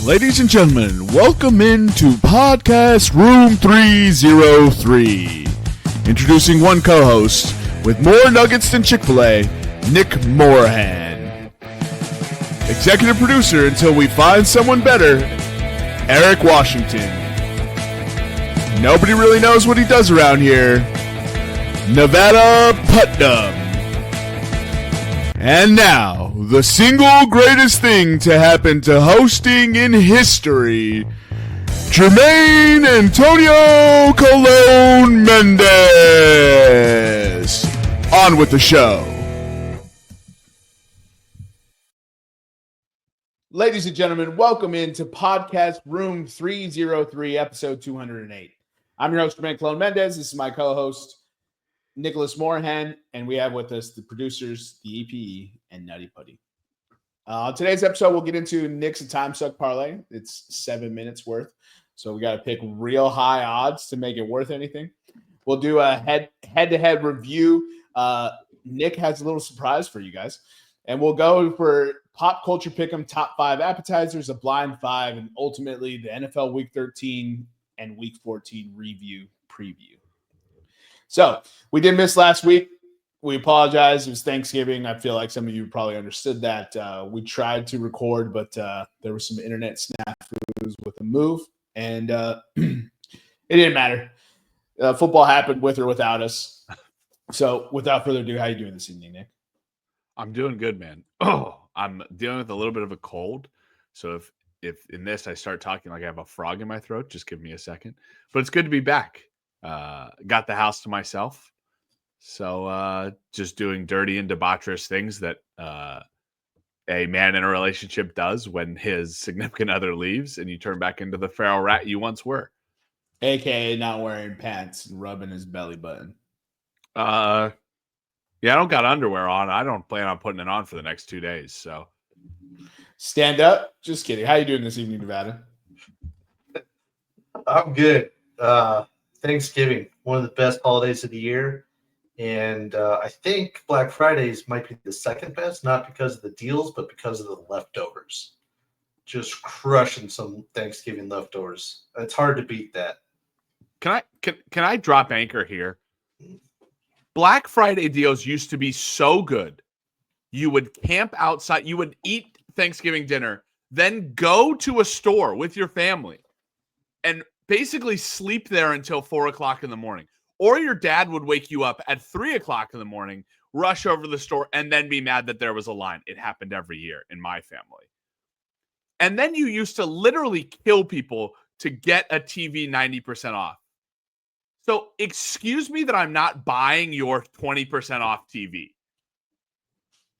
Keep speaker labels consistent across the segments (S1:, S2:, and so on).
S1: Ladies and gentlemen, welcome into Podcast Room 303. Introducing one co-host with more nuggets than Chick-fil-A, Nick Morahan. Executive producer until we find someone better, Eric Washington. Nobody really knows what he does around here, Nevada Putnam. And now, the single greatest thing to happen to hosting in history, Jermaine Antonio Colon Mendez. On with the show. Ladies and gentlemen, welcome into Podcast Room 303, episode 208. I'm your host, Jermaine Colon Mendez. This is my co-host, Nicholas Morahan, and we have with us the producers, the EPE, and Nutty Putty. Today's episode, we'll get into Nick's a time suck parlay. It's 7 minutes worth, so we got to pick real high odds to make it worth anything. We'll do a head-to-head review. Nick has a little surprise for you guys, and we'll go for pop culture pick'em, top 5 appetizers, a blind 5, and ultimately the NFL Week 13 and Week 14 preview. So we did miss last week. We apologize. It was Thanksgiving. I feel like some of you probably understood that. We tried to record, but there were some internet snafus with the move, and it didn't matter. Football happened with or without us. So without further ado, how are you doing this evening, Nick?
S2: I'm doing good, man. I'm dealing with a little bit of a cold. So if in this I start talking like I have a frog in my throat, just give me a second. But it's good to be back. Got the house to myself. So just doing dirty and debaucherous things that a man in a relationship does when his significant other leaves and you turn back into the feral rat you once were.
S1: AKA not wearing pants and rubbing his belly button.
S2: Yeah, I don't got underwear on. I don't plan on putting it on for the next 2 days. So
S1: stand up. Just kidding. How you doing this evening, Nevada?
S3: I'm good. Thanksgiving, one of the best holidays of the year. And I think Black Fridays might be the second best, not because of the deals, but because of the leftovers. Just crushing some Thanksgiving leftovers. It's hard to beat that.
S2: Can I drop anchor here? Black Friday deals used to be so good. You would camp outside, you would eat Thanksgiving dinner, then go to a store with your family and basically sleep there until 4 o'clock in the morning. Or your dad would wake you up at 3 o'clock in the morning, rush over to the store, and then be mad that there was a line. It happened every year in my family. And then you used to literally kill people to get a TV 90% off. So excuse me that I'm not buying your 20% off TV.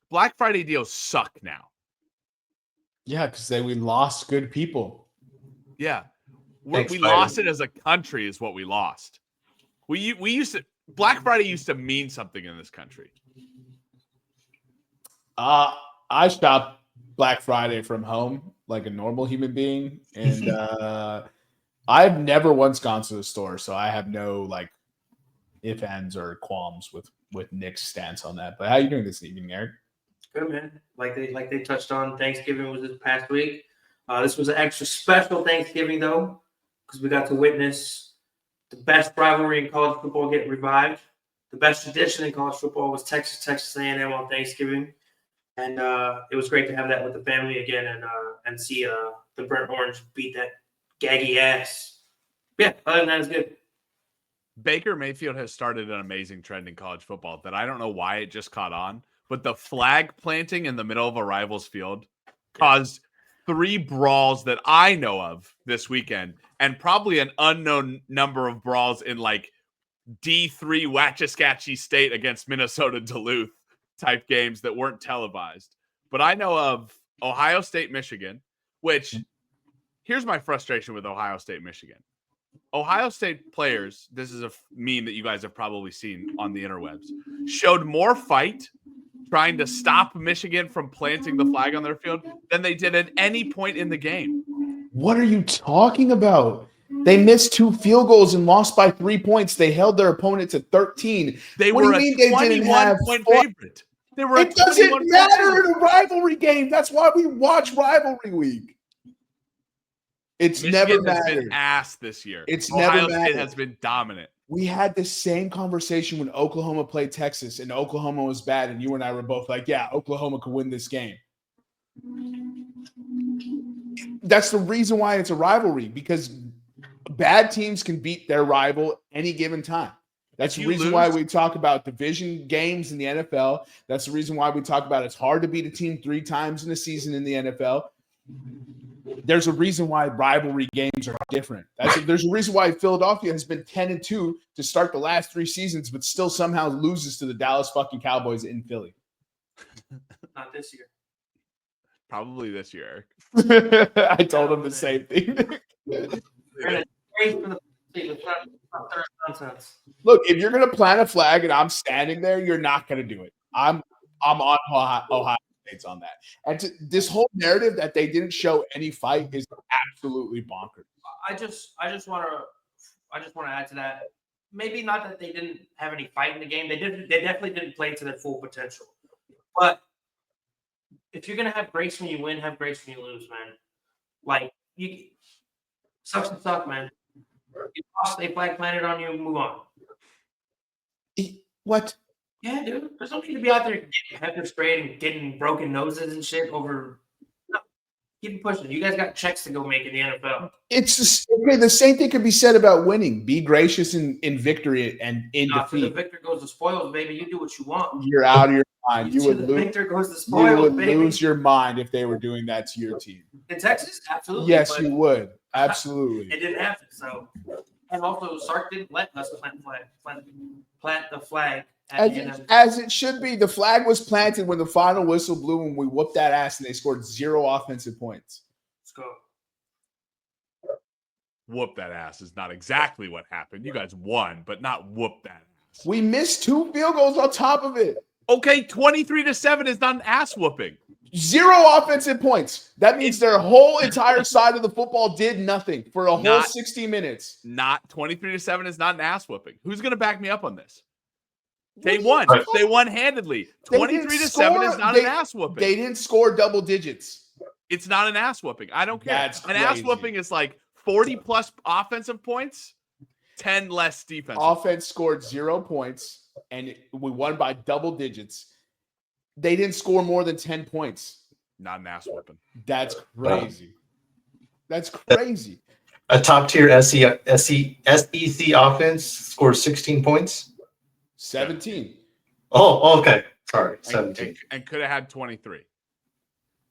S2: Black Friday deals suck now.
S1: Yeah, because we lost good people.
S2: Yeah.
S3: Thanks,
S2: we lost it as a country is what we lost. We used to Black Friday used to mean something in this country.
S1: I shop Black Friday from home like a normal human being, and I've never once gone to the store, so I have no like ifs, ands, or qualms with Nick's stance on that. But how are you doing this evening, Eric?
S4: Good, man. Like they touched on, Thanksgiving was this past week. This was an extra special Thanksgiving though, because we got to witness the best rivalry in college football get revived. The best tradition in college football was Texas A&M on Thanksgiving, and it was great to have that with the family again and see the burnt orange beat that gaggy ass. Yeah, other than that, it's good.
S2: Baker Mayfield has started an amazing trend in college football that I don't know why it just caught on, but the flag planting in the middle of a rival's field caused 3 brawls that I know of this weekend, and probably an unknown number of brawls in like D3 Watchaskatchee State against Minnesota Duluth type games that weren't televised. But I know of Ohio State, Michigan, which here's my frustration with Ohio State, Michigan. Ohio State players, this is a meme that you guys have probably seen on the interwebs, showed more fight trying to stop Michigan from planting the flag on their field than they did at any point in the game.
S1: What are you talking about? They missed 2 field goals and lost by 3 points. They held their opponent to 13.
S2: They
S1: what
S2: were
S1: do you
S2: a
S1: mean they didn't have
S2: 21-point favorite. They were
S1: it doesn't matter in a rivalry game. That's why we watch rivalry week. It's
S2: Michigan
S1: never
S2: has
S1: mattered.
S2: been ass this year.
S1: It's
S2: Ohio
S1: never
S2: State
S1: mattered.
S2: has been dominant.
S1: We had the same conversation when Oklahoma played Texas and Oklahoma was bad, and you and I were both like, yeah, Oklahoma could win this game. That's the reason why it's a rivalry, because bad teams can beat their rival any given time. That's the reason why we talk about division games in the NFL. That's the reason why we talk about it's hard to beat a team 3 times in a season in the NFL. There's a reason why rivalry games are different. There's a reason why Philadelphia has been 10-2 to start the last 3 seasons, but still somehow loses to the Dallas fucking Cowboys in Philly.
S4: Not this year.
S2: Probably this year.
S1: I told him the same thing. Look, if you're going to plant a flag and I'm standing there, you're not going to do it. I'm on Ohio State's on that. And this whole narrative that they didn't show any fight is absolutely bonkers.
S4: I just want to add to that. Maybe not that they didn't have any fight in the game. They definitely didn't play to their full potential. But if you're gonna have grace when you win, have grace when you lose, man. Like sucks to suck, man. You lost, they flag planted on you, move on.
S1: What?
S4: Yeah, dude. There's no need to be out there getting pepper sprayed and getting broken noses and shit over. No, keep it pushing. You guys got checks to go make in the NFL.
S1: It's just, okay. The same thing could be said about winning. Be gracious in victory and in defeat.
S4: The victor goes to spoils, baby. You do what you want.
S1: You're out of your mind. You would lose your mind if they were doing that to your team.
S4: In Texas, absolutely.
S1: Yes, you would. Absolutely.
S4: It didn't happen. So, and also Sark didn't let us plant the flag.
S1: As it should be. The flag was planted when the final whistle blew and we whooped that ass and they scored 0 offensive points.
S4: Let's go.
S2: Whoop that ass is not exactly what happened. You guys won, but not whoop that ass.
S1: We missed 2 field goals on top of it.
S2: Okay, 23-7 is not an ass whooping.
S1: 0 offensive points. That means their whole entire side of the football did nothing for a whole 60 minutes.
S2: Not 23-7 is not an ass whooping. Who's going to back me up on this? They won. They won handedly. 23-7 is not an ass whooping.
S1: They didn't score double digits.
S2: It's not an ass whooping. I don't care.
S1: That's
S2: an ass whooping is like 40 plus offensive points, 10 less defense.
S1: Offense scored 0 points, and we won by double digits. They didn't score more than 10 points.
S2: Not an ass whooping.
S1: That's crazy. That's crazy.
S3: A top-tier SEC offense scores 16 points?
S1: 17.
S3: Oh, okay. Sorry, 17.
S2: And could have had 23.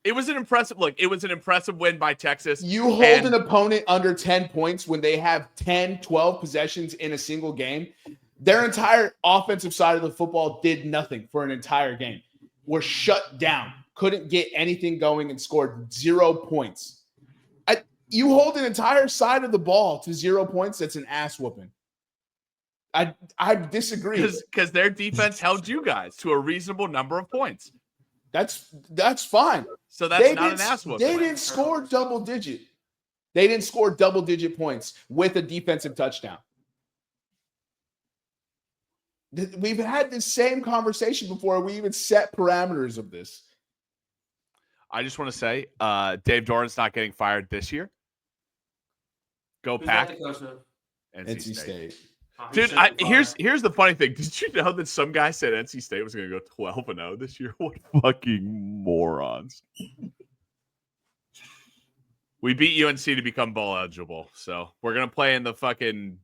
S2: It was an impressive look. It was an impressive win by Texas.
S1: You hold an opponent under 10 points when they have 10, 12 possessions in a single game. Their entire offensive side of the football did nothing for an entire game. Were shut down. Couldn't get anything going and scored 0 points. You hold an entire side of the ball to 0 points, that's an ass whooping. I disagree.
S2: Because their defense held you guys to a reasonable number of points.
S1: That's fine.
S2: So that's not an ass whooping.
S1: They didn't score double digit. They didn't score double digit points with a defensive touchdown. We've had this same conversation before. We even set parameters of this.
S2: I just want to say, Dave Doran's not getting fired this year. Go Pack.
S1: NC State.
S2: Dude, here's the funny thing. Did you know that some guy said NC State was going to go 12-0 this year? What fucking morons. We beat UNC to become bowl eligible. So we're going to play in the fucking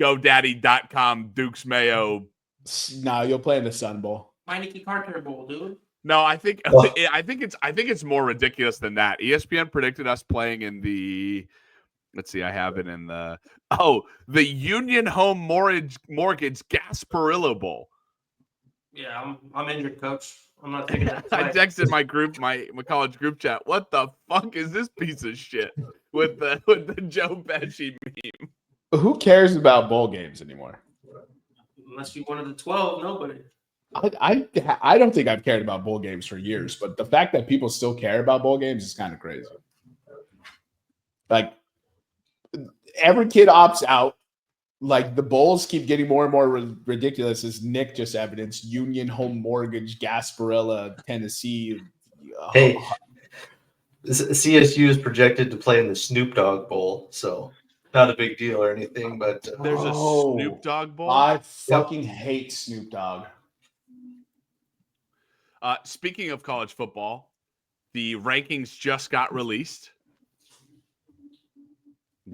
S2: GoDaddy.com Dukes Mayo.
S1: No, you'll play in the Sun Bowl.
S4: Heineke Carter Bowl, dude.
S2: No, I think it's more ridiculous than that. ESPN predicted us playing in the let's see, I have it in the Union Home Mortgage Gasparillo Bowl.
S4: Yeah, I'm injured, coach. I'm not taking that.
S2: I texted my college group chat. What the fuck is this piece of shit with the Joe Pesci meme?
S1: Who cares about bowl games anymore?
S4: Unless you wanted the 12, nobody.
S1: I don't think I've cared about bowl games for years, but the fact that people still care about bowl games is kind of crazy. Like, every kid opts out. Like, the bowls keep getting more and more ridiculous, as Nick just evidenced. Union Home Mortgage, Gasparilla, Tennessee.
S3: Hey, CSU is projected to play in the Snoop Dogg Bowl, so not a big deal or anything. But
S2: There's a Snoop Dogg Bowl.
S1: I fucking hate Snoop Dogg.
S2: Speaking of college football, the rankings just got released.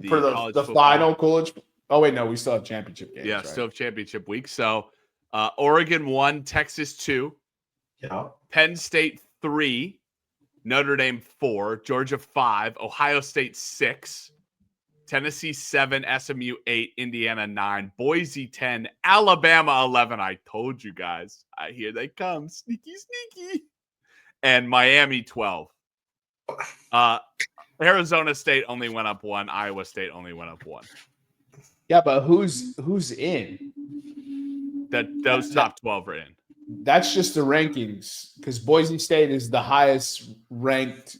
S1: For the final college. Oh, wait, no, we still have championship games.
S2: Yeah,
S1: right?
S2: still have championship week. So Oregon 1, Texas 2, Penn State 3, Notre Dame 4, Georgia 5, Ohio State 6, Tennessee 7, SMU 8, Indiana 9, Boise 10, Alabama 11. I told you guys. Here they come. Sneaky, sneaky. And Miami 12. Arizona State only went up 1. Iowa State only went up 1.
S1: Yeah, but who's in?
S2: Those top 12 are in.
S1: That's just the rankings because Boise State is the highest ranked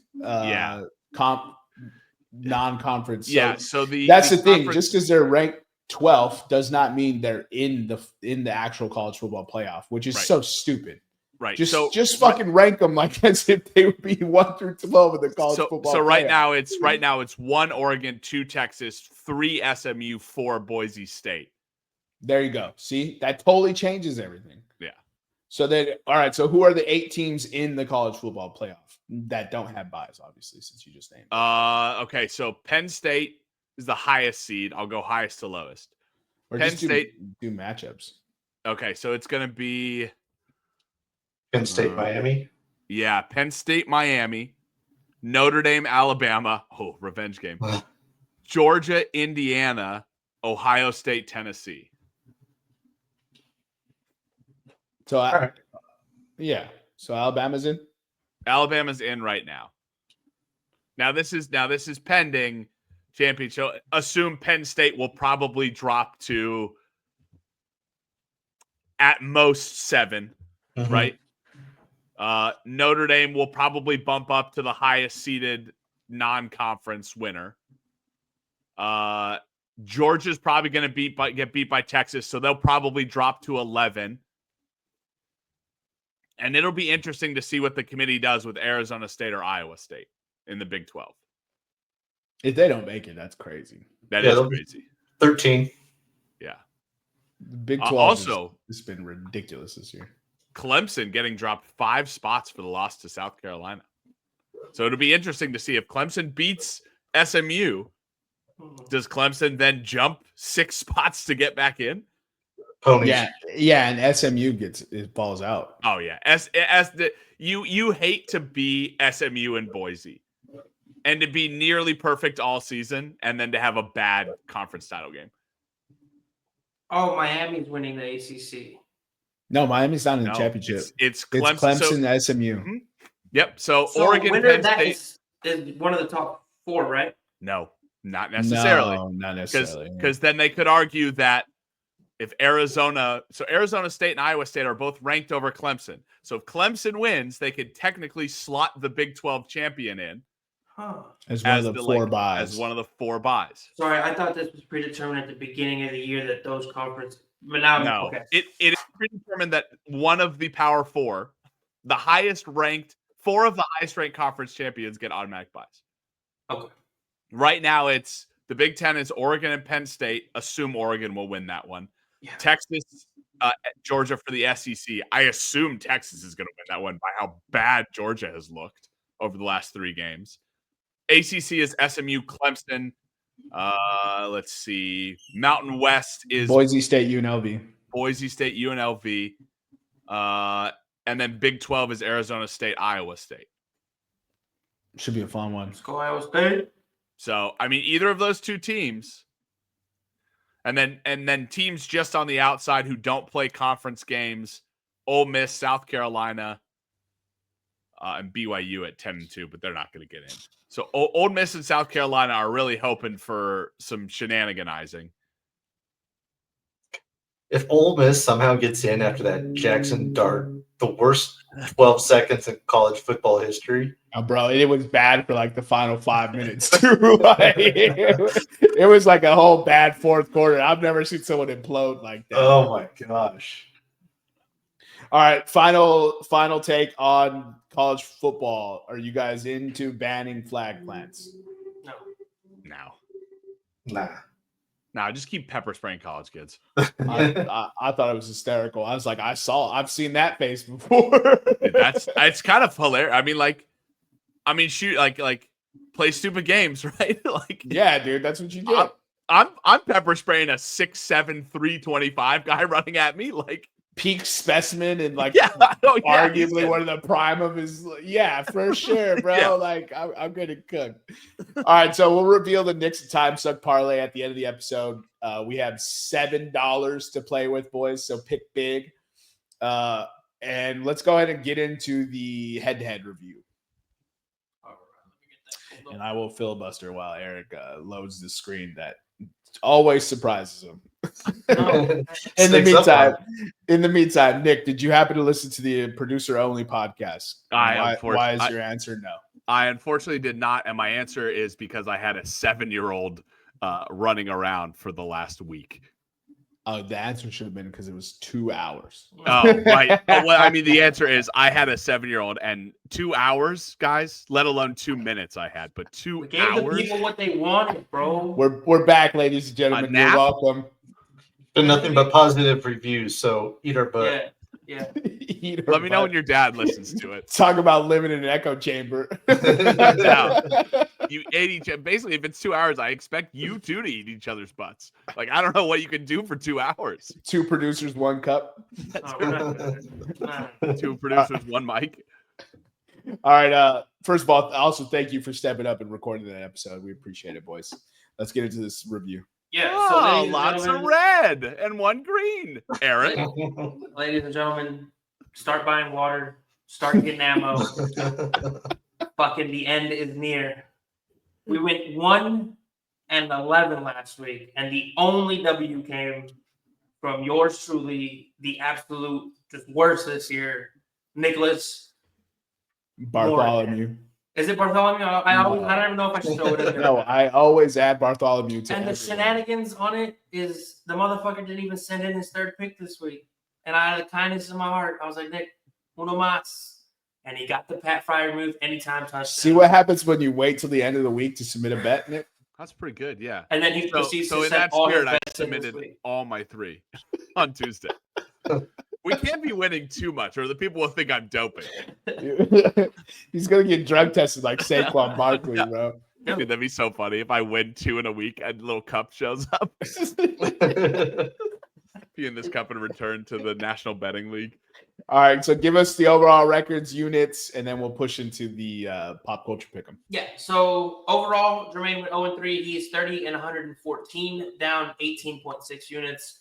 S1: non-conference.
S2: So
S1: that's the thing. Just because they're ranked 12th does not mean they're in the actual college football playoff, which is so stupid.
S2: Right.
S1: Just fucking rank them like as if they would be 1 through 12 in the college football.
S2: So right
S1: playoff.
S2: now it's 1 Oregon, 2 Texas, 3 SMU, 4 Boise State.
S1: There you go. See, that totally changes everything.
S2: Yeah.
S1: So then, all right. So who are the 8 teams in the college football playoff that don't have buys? Obviously, since you just named.
S2: Okay. So Penn State is the highest seed. I'll go highest to lowest.
S1: Or
S2: Penn
S1: just
S2: State
S1: do matchups.
S2: Okay, so it's gonna be
S3: Penn State, Miami.
S2: Yeah, Penn State, Miami, Notre Dame, Alabama. Oh, revenge game. Georgia, Indiana, Ohio State, Tennessee.
S1: So, So Alabama's in.
S2: Alabama's in right now. Now this is pending championship. Assume Penn State will probably drop to at most 7, right? Notre Dame will probably bump up to the highest seeded non-conference winner. Georgia's probably going to get beat by Texas, so they'll probably drop to 11. And it'll be interesting to see what the committee does with Arizona State or Iowa State in the Big 12.
S1: If they don't make it, that's crazy.
S2: That is crazy.
S3: 13.
S2: Yeah.
S1: Big 12
S2: also,
S1: it's been ridiculous this year.
S2: Clemson getting dropped 5 spots for the loss to South Carolina. So it'll be interesting to see if Clemson beats SMU. Does Clemson then jump 6 spots to get back in?
S3: Ponies.
S1: Yeah, and SMU falls out.
S2: Oh yeah, you hate to be SMU and Boise, and to be nearly perfect all season, and then to have a bad conference title game.
S4: Oh, Miami's winning the ACC.
S1: No, Miami's not in the championship.
S2: It's Clemson.
S1: Clemson, SMU.
S2: Mm-hmm. Yep. So Oregon,
S4: winner
S2: Penn State
S4: is one of the top 4, right?
S2: No, not necessarily.
S1: No, not necessarily.
S2: Because then they could argue that if Arizona State and Iowa State are both ranked over Clemson. So if Clemson wins, they could technically slot the Big 12 champion in
S1: as one of the 4 buys.
S2: As one of the 4 buys.
S4: Sorry, I thought this was predetermined at the beginning of the year that those conferences. But now,
S2: no,
S4: okay.
S2: It is predetermined that one of the Power 4, the highest ranked, 4 of the highest ranked conference champions get automatic buys.
S4: Okay.
S2: Right now, it's the Big 10 is Oregon and Penn State. Assume Oregon will win that one. Yeah. Texas, Georgia for the SEC. I assume Texas is going to win that one by how bad Georgia has looked over the last 3 games. ACC is SMU, Clemson. Let's see. Mountain West is
S1: Boise State, UNLV.
S2: Boise State, UNLV. And then Big 12 is Arizona State, Iowa State.
S1: Should be a fun one.
S4: Let's go Iowa State.
S2: So, I mean, either of those 2 teams. And then teams just on the outside who don't play conference games, Ole Miss, South Carolina, and BYU at 10-2, but they're not going to get in. So Ole Miss and South Carolina are really hoping for some shenaniganizing.
S3: If Ole Miss somehow gets in after that Jackson dart, the worst 12 seconds in college football history.
S1: Oh, bro, it was bad for like the final 5 minutes too. It was like a whole bad fourth quarter. I've never seen someone implode like that.
S3: Oh my gosh!
S1: All right, final take on college football. Are you guys into banning flag plants?
S4: No.
S2: No.
S3: Nah.
S2: Just keep pepper spraying college kids.
S1: I thought it was hysterical. I was like, I've seen that face before.
S2: Dude, it's kind of hilarious. Shoot, like play stupid games, right? Like,
S1: yeah, dude, that's what you get.
S2: I'm pepper spraying a 6'7", 325 guy running at me, like
S1: Peak specimen and like
S2: arguably
S1: one of the prime of his. Yeah, for sure, bro.
S2: Yeah.
S1: Like I'm gonna cook. All right, so we'll reveal the Knicks time suck parlay at the end of the episode. We have $7 to play with, boys. So pick big. And let's go ahead and get into the head-to-head review.
S4: All right, let me get that pulled
S1: And
S4: up.
S1: I will filibuster while Eric loads the screen. That always surprises him.
S4: No.
S1: In
S3: Sneaks up on
S1: the meantime, Nick, did you happen to listen to the producer-only podcast? Why is your answer no?
S2: I unfortunately did not, and my answer is because I had a 7-year-old running around for the last week.
S1: Oh, the answer should have been because it was 2 hours.
S2: Oh, right. The answer is I had a 7-year-old, and 2 hours, guys, let alone 2 minutes I had, but 2
S4: We gave
S2: hours.
S4: the people what they wanted, bro.
S1: We're back, ladies and gentlemen. You're welcome.
S3: Been nothing but positive reviews, so eat our butt.
S4: Yeah.
S2: Let me know when your dad listens to it.
S1: Talk about living in an echo chamber.
S2: Now, you ate each other. Basically, if it's 2 hours, I expect you two to eat each other's butts. Like, I don't know what you can do for 2 hours.
S1: 2 producers, 1 cup.
S2: Two producers, 1 mic.
S1: All right. First of all, also thank you for stepping up and recording that episode. We appreciate it, boys. Let's get into this review.
S4: Yeah.
S2: Oh,
S4: ladies and
S2: lots of
S4: gentlemen-
S2: red and 1 green. Eric.
S4: Ladies and gentlemen, start buying water. Start getting ammo. Fucking the end is near. We went 1-11 last week, and the only W came from yours truly, the absolute just worst this year, Nicholas
S1: Bartholomew.
S4: Is it Bartholomew? I don't even know if I should throw it in there.
S1: No, I always add Bartholomew to
S4: And the
S1: everyone.
S4: shenanigans on it is the motherfucker didn't even send in his 3rd pick this week. And I had the kindness in my heart. I was like, Nick, uno mas. And he got the Pat Fryer move anytime touchdown.
S1: See what happens when you wait till the end of the week to submit a bet, Nick?
S2: That's pretty good, yeah.
S4: And then he proceeds
S2: So
S4: to
S2: in
S4: send
S2: that
S4: all his
S2: spirit, I
S4: bets in this
S2: submitted
S4: week.
S2: all my 3 on Tuesday. We can't be winning too much, or the people will think I'm doping.
S1: He's gonna get drug tested like Saquon Barkley, bro.
S2: Dude, that'd be so funny if I win 2 in a week and little cup shows up. Be in this cup and return to the National Betting League.
S1: All right, so give us the overall records, units, and then we'll push into the pop culture pick'em.
S4: Yeah, so overall, Jermaine went 0-3. He's 30 and 114, down 18.6 units.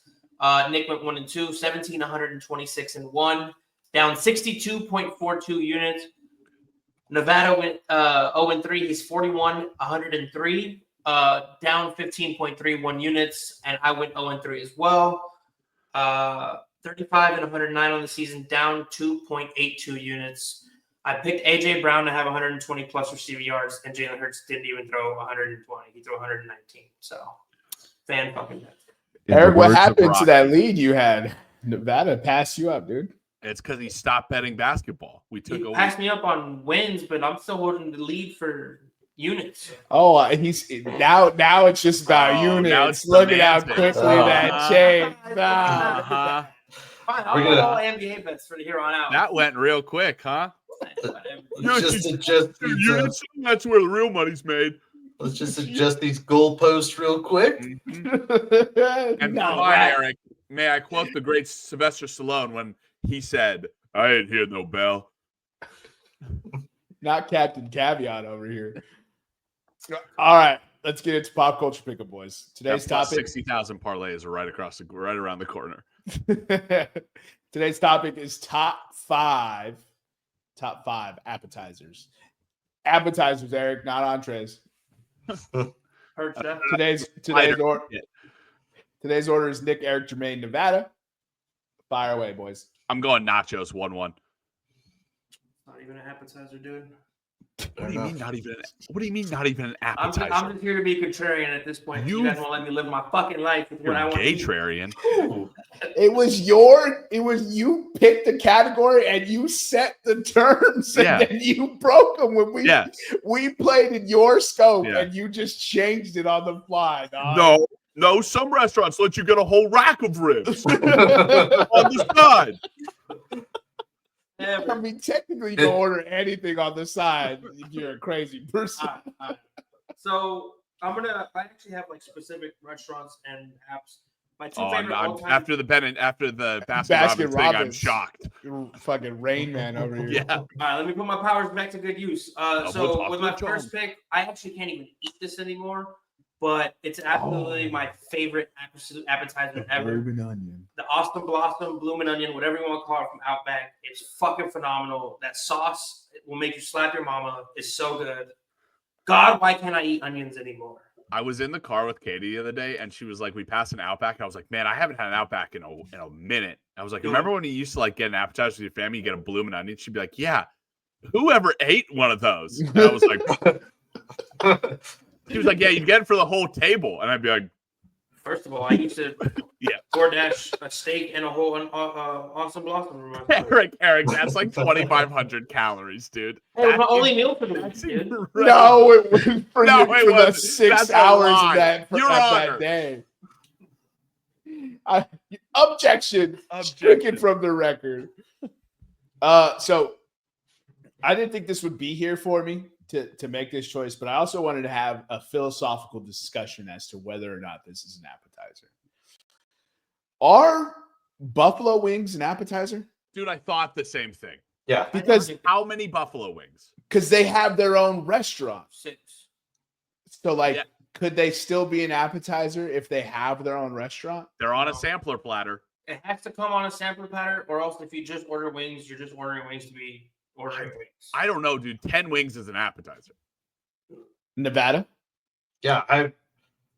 S4: Nick went 1-2, 17, 126 and 1, down 62.42 units. Nevada went 0-3. He's 41, 103, down 15.31 units, and I went 0-3 as well. 35 and 109 on the season, down 2.82 units. I picked AJ Brown to have 120 plus receiving yards, and Jalen Hurts didn't even throw 120. He threw 119. So, fan fucking death.
S1: Eric, what happened to that lead you had? Nevada passed you up, dude.
S2: It's because he stopped betting basketball. We took
S4: He
S2: away.
S4: passed me up on wins, but I'm still holding the lead for units.
S1: Oh, he's now it's just about
S2: Oh, now
S1: units.
S2: it's
S1: Look at how
S2: semantics.
S1: quickly that changed. Nah.
S2: Uh-huh.
S4: Fine, I'll go all NBA bets for here on out.
S2: That went real quick, huh?
S3: Just adjust these,
S2: That's where the real money's made.
S3: let's just adjust these goalposts real quick.
S2: And for
S1: No,
S2: mine, Eric, may I quote the great Sylvester Stallone when he said, "I ain't hear no bell."
S1: not Captain Caveat over here. All right, let's get into pop culture pickup, boys. Today's
S2: That plus
S1: topic.
S2: 60,000 parlays are right around the corner.
S1: Today's topic is top five appetizers. Appetizers, Eric, not entrees.
S4: Hurts you.
S1: Today's order is Nick, Eric, Jermaine, Nevada. Fire away, boys.
S2: I'm going nachos 1-1.
S4: Not even an appetizer, dude.
S2: What do you mean not even? What do you mean not even an
S4: I'm
S2: appetizer?
S4: just here to be contrarian at this point. You guys won't let me live my fucking life with
S2: You're
S4: what I want to eat.
S2: gay-trarian.
S1: It was you picked the category and you set the terms
S2: Yeah.
S1: and then you broke them when
S2: Yeah.
S1: we played in your scope
S2: Yeah.
S1: and you just changed it on the fly. Dog.
S2: No, some restaurants let you get a whole rack of ribs on the side.
S1: I mean, technically, you can order anything on the side if you're a crazy person.
S4: All right. So I actually have like specific restaurants and apps. My two favorite all-time.
S2: After the Baskin Robbins thing, I'm shocked.
S1: Fucking Rain Man over here.
S2: Yeah.
S4: All right, let me put my powers back to good use.
S2: we'll
S4: So
S2: talk
S4: with
S2: to
S4: my
S2: John.
S4: first pick, I actually can't even eat this anymore, but it's absolutely my favorite appetizer ever.
S1: Bloomin' onion.
S4: The Austin Blossom Bloomin' Onion, whatever you want to call it, from Outback. It's fucking phenomenal. That sauce will make you slap your mama. It's so good. God, why can't I eat onions anymore?
S2: I was in the car with Katie the other day, and she was like, "We passed an Outback." And I was like, "Man, I haven't had an Outback in a minute." I was like, "Remember when you used to like get an appetizer with your family, you get a bloomin' onion?" She'd be like, "Yeah, whoever ate one of those?" And I was like, "She was like, yeah, you get it for the whole table," and I'd be like,
S4: First of all, I used to
S2: Yeah.
S4: DoorDash a steak and a whole Austin Blossom.
S2: Eric, that's like 2,500 calories, dude.
S4: It was my only meal for the week, dude.
S1: No, it wasn't for,
S2: No,
S1: for
S2: it
S1: the
S2: wasn't.
S1: 6
S2: That's a
S1: hours
S2: lie.
S1: of that,
S2: Your
S1: of
S2: Honor.
S1: that day. Objection. Stricken from the record. So I didn't think this would be here for me to make this choice, but I also wanted to have a philosophical discussion as to whether or not this is an appetizer. Are buffalo wings an appetizer?
S2: Dude, I thought the same thing.
S3: Yeah.
S1: Because
S2: How many buffalo wings?
S1: they have their own restaurant.
S4: 6.
S1: So, like,
S2: Yeah.
S1: could they still be an appetizer if they have their own restaurant?
S2: They're on a sampler platter.
S4: It has to come on a sampler platter, or else if you just order wings, you're just ordering wings to be ordering wings.
S2: I don't know, dude. 10 wings is an appetizer.
S1: Nevada?
S3: Yeah,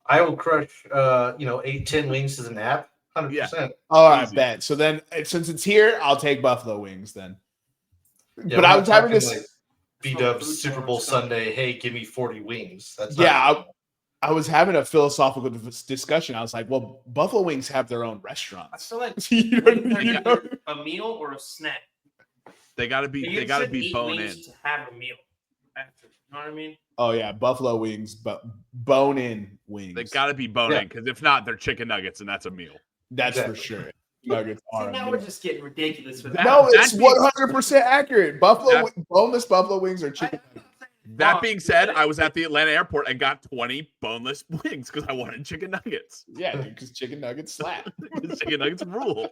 S3: I will crush 8-10 wings as an app, 100%.
S1: All right,
S2: Easy.
S1: bet. So then, since it's here, I'll take buffalo wings then.
S3: Yeah,
S1: But
S3: we're
S1: I
S3: not
S1: was having
S3: talking,
S1: this.
S3: like, B-Dub's Super Bowl Sunday. Hey, give me 40 wings. That's
S1: I was having a philosophical discussion. I was like, well, buffalo wings have their own
S4: I
S1: restaurants.
S4: feel like
S1: You
S4: wings
S1: know?
S4: are a meal or a snack.
S2: They gotta be.
S4: You
S2: They gotta
S4: shouldn't
S2: be
S4: eat
S2: bone in.
S4: wings to have a meal after. You know what I mean?
S1: Oh yeah, buffalo wings, but bone-in wings.
S2: They gotta be bone in, because if not, they're chicken nuggets, and that's a meal.
S1: That's
S3: Exactly.
S1: for sure. Nuggets
S4: See,
S1: are.
S4: now we're just getting ridiculous with
S1: No,
S2: That
S1: it's
S2: being-
S1: 100% accurate. Boneless buffalo wings are chicken.
S2: That being said, I was at the Atlanta airport and got 20 boneless wings because I wanted chicken nuggets.
S1: Yeah, dude, because chicken nuggets slap.
S2: Chicken nuggets rule.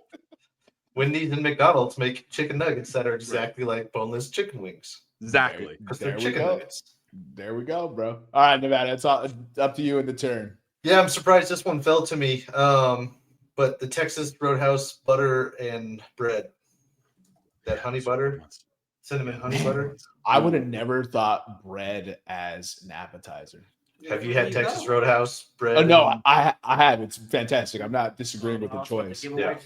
S3: Wendy's and McDonald's make chicken nuggets that are exactly like boneless chicken wings.
S2: Exactly.
S3: Because
S1: There
S3: they're
S1: we
S3: chicken
S1: go.
S3: nuggets.
S1: There we go, bro. All right, Nevada, it's up to you in the turn.
S3: Yeah, I'm surprised this one fell to me. But the Texas Roadhouse butter and bread. That honey butter, cinnamon honey butter.
S1: I would have never thought bread as an appetizer.
S3: Have you had Texas Roadhouse bread?
S1: Oh no,
S3: and-
S1: I have. It's fantastic. I'm not disagreeing with the choice.
S3: Yeah.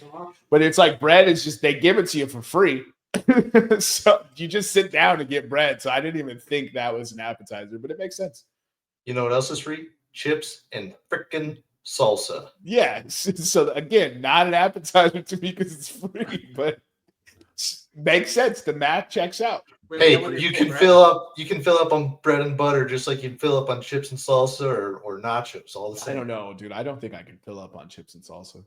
S1: But it's like bread is just they give it to you for free. So you just sit down and get bread. So I didn't even think that was an appetizer, but it makes sense.
S3: You know what else is free? Chips and frickin' salsa.
S1: Yeah. So again, not an appetizer to me because it's free, but makes sense. The math checks out.
S3: Hey, you can fill up on bread and butter just like you fill up on chips and salsa or nachos. All the
S1: I
S3: same.
S1: don't know, dude. I don't think I can fill up on chips and salsa.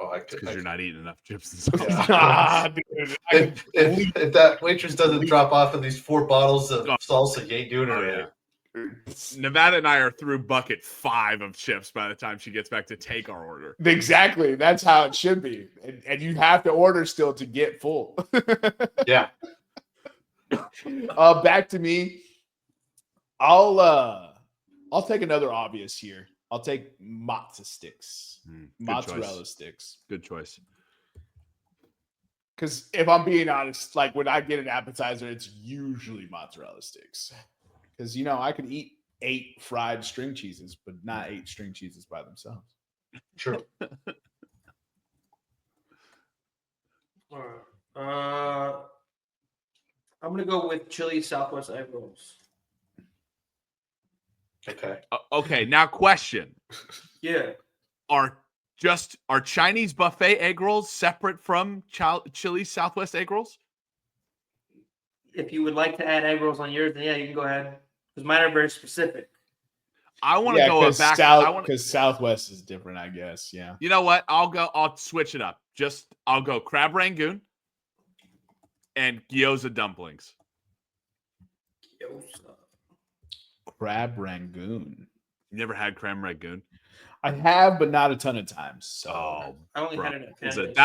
S3: Oh, I could.
S2: Because you're not eating enough chips and
S3: Yeah.
S1: Ah, dude. I can
S3: If that waitress doesn't drop off of these 4 bottles of salsa, you ain't doing it
S2: Oh,
S3: right.
S2: yeah. Nevada and I are through bucket 5 of chips by the time she gets back to take our order.
S1: Exactly. That's how it should be. And you have to order still to get full.
S3: Yeah.
S1: Back to me. I'll take another obvious here. I'll take matzo sticks.
S2: Good
S1: Mozzarella
S2: choice.
S1: sticks.
S2: Good choice.
S1: Because if I'm being honest, like when I get an appetizer, it's usually mozzarella sticks. Because I could eat 8 fried string cheeses, but not 8 string cheeses by themselves.
S3: True.
S4: I'm gonna go with chili Southwest egg rolls.
S3: Okay.
S2: Okay, now question.
S4: Yeah.
S2: Are Chinese buffet egg rolls separate from Chili's Southwest egg rolls?
S4: If you would like to add egg rolls on yours, then yeah, you can go ahead. Because mine are very specific.
S2: I want to go back.
S1: Because Southwest is different, I guess. Yeah.
S2: You know what? I'll switch it up. I'll go crab rangoon and gyoza dumplings.
S1: Crab rangoon.
S2: You never had crab rangoon?
S1: I have, but not a ton of times. So
S4: I only
S2: bro,
S4: had it at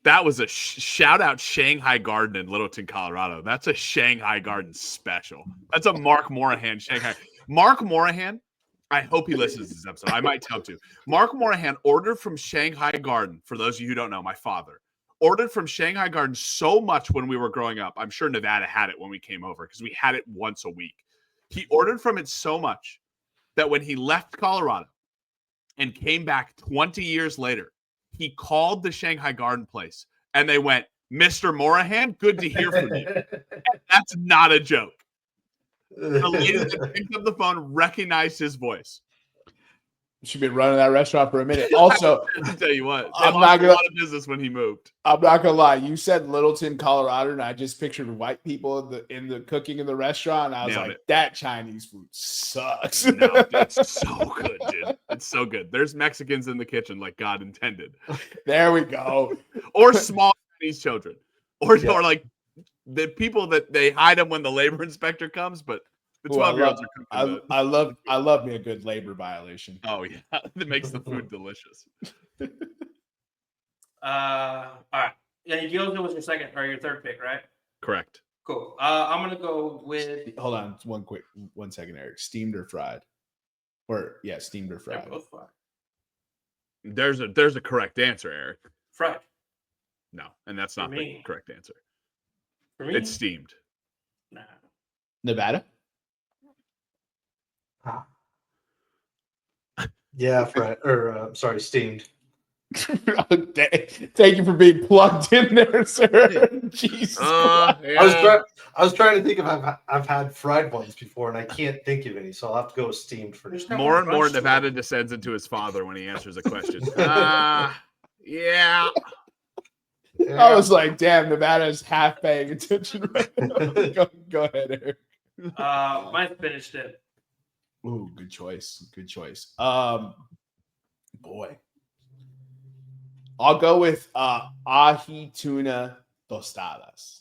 S2: that was a shout out Shanghai Garden in Littleton, Colorado. That's a Shanghai Garden special. That's a Mark Morahan Shanghai. Mark Morahan, I hope he listens to this episode. I might tell him to. Mark Morahan ordered from Shanghai Garden. For those of you who don't know, my father ordered from Shanghai Garden so much when we were growing up. I'm sure Nevada had it when we came over because we had it once a week. He ordered from it so much that when he left Colorado and came back 20 years later, he called the Shanghai Garden place and they went, Mr. Morahan, good to hear from you. That's not a joke. The lady that picked up the phone recognized his voice.
S1: Should be running that restaurant for a minute. Also,
S2: I'll tell you what,
S1: I'm not
S2: a lot of business when he moved.
S1: I'm not gonna lie. You said Littleton, Colorado, and I just pictured white people in the cooking in the restaurant. And I was
S2: Nailed
S1: like,
S2: it.
S1: that Chinese food sucks.
S2: No, it's so good, dude. It's so good. There's Mexicans in the kitchen like God intended.
S1: There we go.
S2: Or small Chinese children. Or like the people that they hide them when the labor inspector comes, but the 12-year-olds are cooking.
S1: I love me a good labor violation.
S2: Oh yeah, that makes the food delicious.
S4: All right. Yeah, gyoza was your second or your third pick, right?
S2: Correct.
S4: Cool. I'm gonna go with.
S1: Hold on, one second, Eric. Steamed or fried? Steamed or fried.
S4: They're both fried.
S2: There's a correct answer, Eric.
S4: Fried.
S2: No, and that's not the correct answer.
S4: For me,
S2: it's steamed.
S4: Nah.
S1: Nevada?
S3: Yeah, fried sorry, steamed.
S1: Thank you for being plugged in there, sir. Jesus.
S3: Yeah. I was trying to think if I've had fried ones before, and I can't think of any, so I'll have to go with steamed first.
S2: More and more Nevada descends into his father when he answers a question. Yeah.
S1: I was like, damn, Nevada's half paying attention right now. Go ahead, Eric.
S4: Mine finished it.
S1: Ooh, good choice. Good choice. Boy. I'll go with ahi tuna tostadas.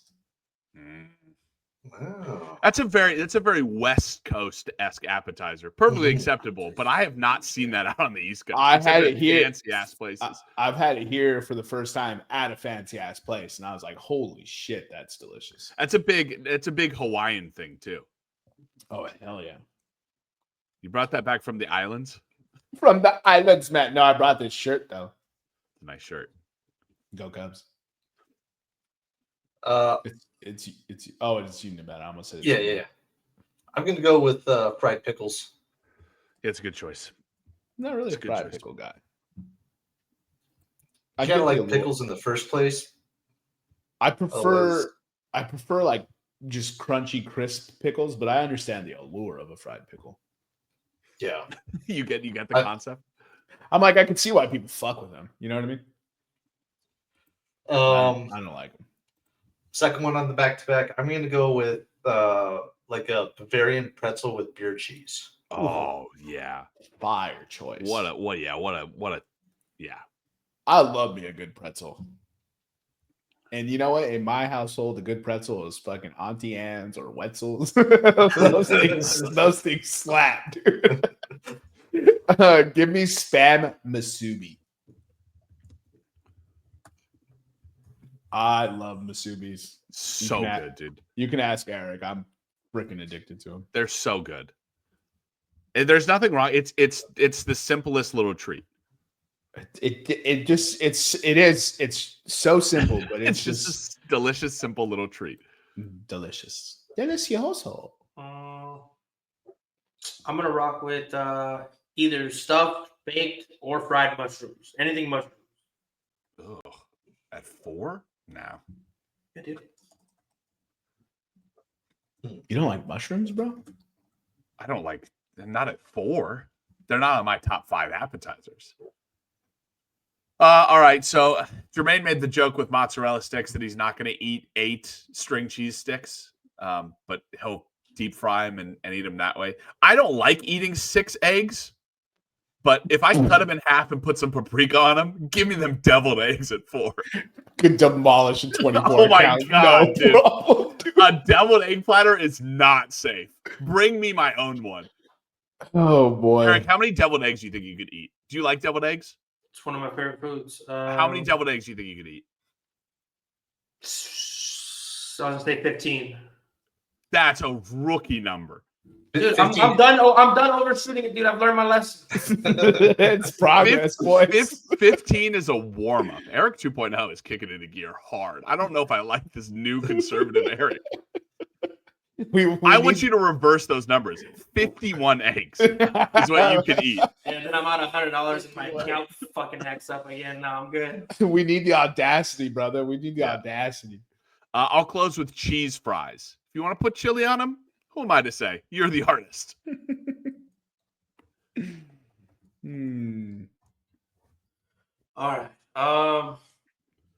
S3: Wow.
S2: That's a very West Coast-esque appetizer. Perfectly acceptable, but I have not seen that out on the East Coast.
S1: I've had it here.
S2: Fancy ass places.
S1: I've had it here for the first time at a fancy ass place, and I was like, "Holy shit, that's delicious!"
S2: It's a big Hawaiian thing too.
S1: Oh hell yeah!
S2: You brought that back from the islands?
S1: From the islands, Matt. No, I brought this shirt though.
S2: Nice shirt.
S1: Go Cubs. It's you, Nevada. I almost said it.
S3: Yeah. I'm gonna go with fried pickles.
S2: Yeah, it's a good choice.
S1: I'm not really
S2: It's
S1: a
S2: a good
S1: fried
S2: choice.
S1: pickle guy.
S3: I kind of like pickles in the first place.
S1: I prefer like just crunchy, crisp pickles, but I understand the allure of a fried pickle.
S3: Yeah,
S2: you get the concept.
S1: I'm like, I can see why people fuck with them. You know what I mean? I don't like them.
S3: Second one on the back-to-back, I'm going to go with like a Bavarian pretzel with beer cheese.
S2: Oh yeah,
S1: fire choice.
S2: Yeah.
S1: I love me a good pretzel. And you know what? In my household, a good pretzel is fucking Auntie Anne's or Wetzel's. those things slap, dude. Give me Spam Musubi. I love Musubis.
S2: So good, dude.
S1: You can ask Eric. I'm freaking addicted to them.
S2: They're so good. And there's nothing wrong. It's the simplest little treat.
S1: It's so simple, but it's
S2: just a delicious, simple little treat.
S1: Delicious. Delicioso.
S4: I'm gonna rock with either stuffed, baked, or fried mushrooms. Anything mushrooms.
S2: Ugh. At 4? No.
S4: Yeah, dude.
S1: You don't like mushrooms, bro?
S2: I don't like. They're not at 4. They're not on my top 5 appetizers. All right, so Jermaine made the joke with mozzarella sticks that he's not going to eat 8 string cheese sticks, but he'll deep fry them and eat them that way. I don't like eating 6 eggs, but if I cut them in half and put some paprika on them, give me them deviled eggs at 4.
S1: Could demolish a 24.
S2: Oh my
S1: count.
S2: God,
S1: no
S2: dude.
S1: problem, dude.
S2: A deviled egg platter is not safe. Bring me my own one.
S1: Oh boy.
S2: Eric, how many deviled eggs do you think you could eat? Do you like deviled eggs?
S4: It's one of my favorite foods.
S2: How many deviled eggs do you think you could eat?
S4: So I was gonna say 15.
S2: That's a rookie number.
S4: Dude, I'm done. I'm done overshooting it, dude. I've learned my lesson.
S1: It's progress, boys.
S2: 15 is a warm up. Eric 2.0 is kicking into gear hard. I don't know if I like this new conservative Eric. I want you to reverse those numbers. 51 eggs is what you can eat.
S4: And then I'm out $100 if my account fucking hacks up again. No, I'm good.
S1: We need the audacity, brother. We need the audacity.
S2: I'll close with cheese fries. If you want to put chili on them, who am I to say? You're the artist.
S4: All right.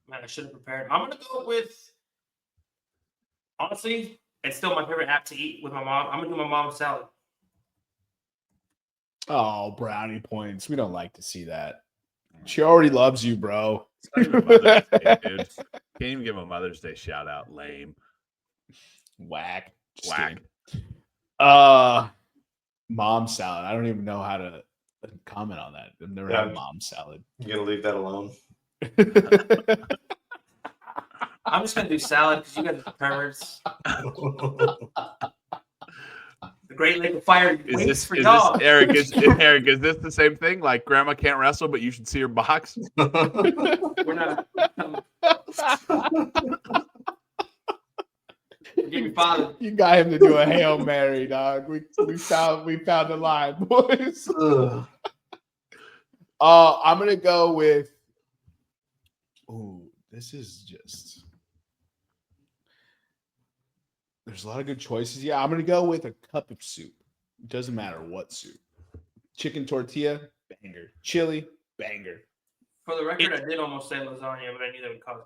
S4: Man, I should have prepared. I'm gonna go with. Honestly, it's still my favorite app to eat with my mom. I'm gonna do my mom's salad.
S1: Oh, brownie points. We don't like to see that. She already loves you, bro.
S2: It's not even Mother's Day, dude. Can't even give a Mother's Day shout out. Lame.
S1: Whack. Just
S2: Whack.
S1: kidding. Mom salad. I don't even know how to comment on that. I've never had mom salad.
S3: You're gonna leave that alone.
S4: I'm just gonna do salad because you guys are perverts. The Great Lake of Fire waits for y'all.
S2: Eric, is this the same thing? Like grandma can't wrestle, but you should see her box?
S4: We're not. Give me father.
S1: You got him to do a Hail Mary, dog. We found the line, boys. I'm gonna go with. Ooh, this is just. There's a lot of good choices. Yeah, I'm gonna go with a cup of soup. It doesn't matter what soup. Chicken tortilla, banger. Chili, banger.
S4: For the record, I did almost say lasagna, but I knew that would cause.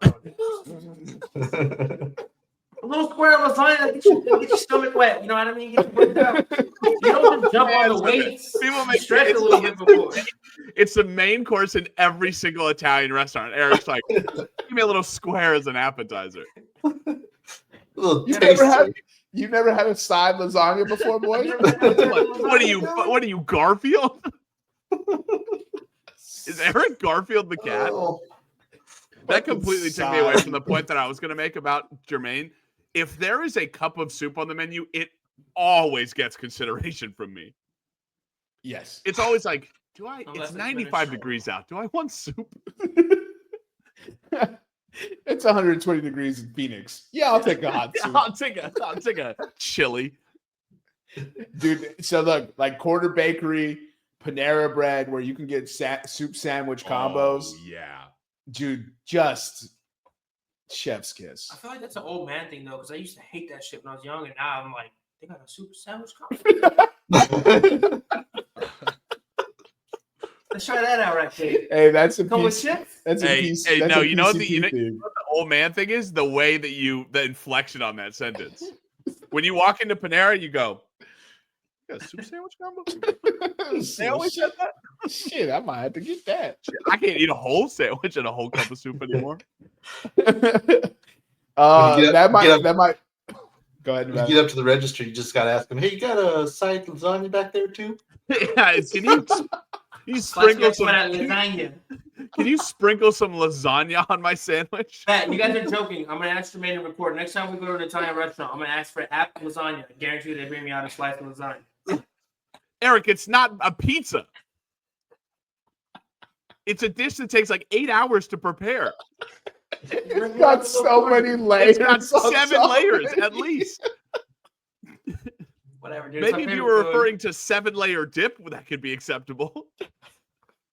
S4: A little square lasagna that gets your stomach wet. You know what I mean? Get you out. You don't just jump on the weights.
S2: People make
S4: stretch a little bit before.
S2: It's the main course in every single Italian restaurant. Eric's like, give me a little square as an appetizer.
S1: You've never had a side lasagna before, boy?
S2: What are you, Garfield? Is Eric Garfield the cat? That completely took me away from the point that I was going to make about Jermaine. If there is a cup of soup on the menu, it always gets consideration from me.
S1: Yes.
S2: It's always like, it's 95 degrees out. Do I want soup?
S1: It's 120 degrees in Phoenix. Yeah, I'll take a hot soup.
S2: I'll take a chili.
S1: Dude, so look, like Quarter Bakery, Panera Bread, where you can get soup sandwich combos.
S2: Oh, yeah.
S1: Dude, just chef's kiss.
S4: I feel like that's an old man thing, though, because I used to hate that shit when I was young, and now I'm like, they got a soup sandwich combo? Let's try that out right there.
S1: Hey, that's a
S4: Come
S1: piece.
S4: with
S1: That's a piece.
S2: Hey,
S1: that's
S2: no,
S1: a
S2: you know what
S1: PCP
S2: the
S1: thing.
S2: old man thing is? The way that the inflection on that sentence. When you walk into Panera, you go, you got a soup sandwich combo? They always said that?
S1: Shit, I might have to get that.
S2: I can't eat a whole sandwich and a whole cup of soup anymore.
S1: That might. Go ahead.
S3: You get up to the register, you just got to ask them, hey, you got a side lasagna back there too?
S2: Yeah, can you sprinkle some
S4: lasagna?
S2: Can you sprinkle some lasagna on my sandwich?
S4: Pat, you guys are joking. I'm gonna ask Jermaine to record. Next time we go to an Italian restaurant, I'm gonna ask for app lasagna. I guarantee you they bring me out a slice of lasagna.
S2: Eric, it's not a pizza. It's a dish that takes like 8 hours to prepare.
S1: It's got so many layers.
S2: It's got 7 layers at least.
S4: Whatever, dude.
S2: Maybe if you were referring to 7-layer dip, that could be acceptable.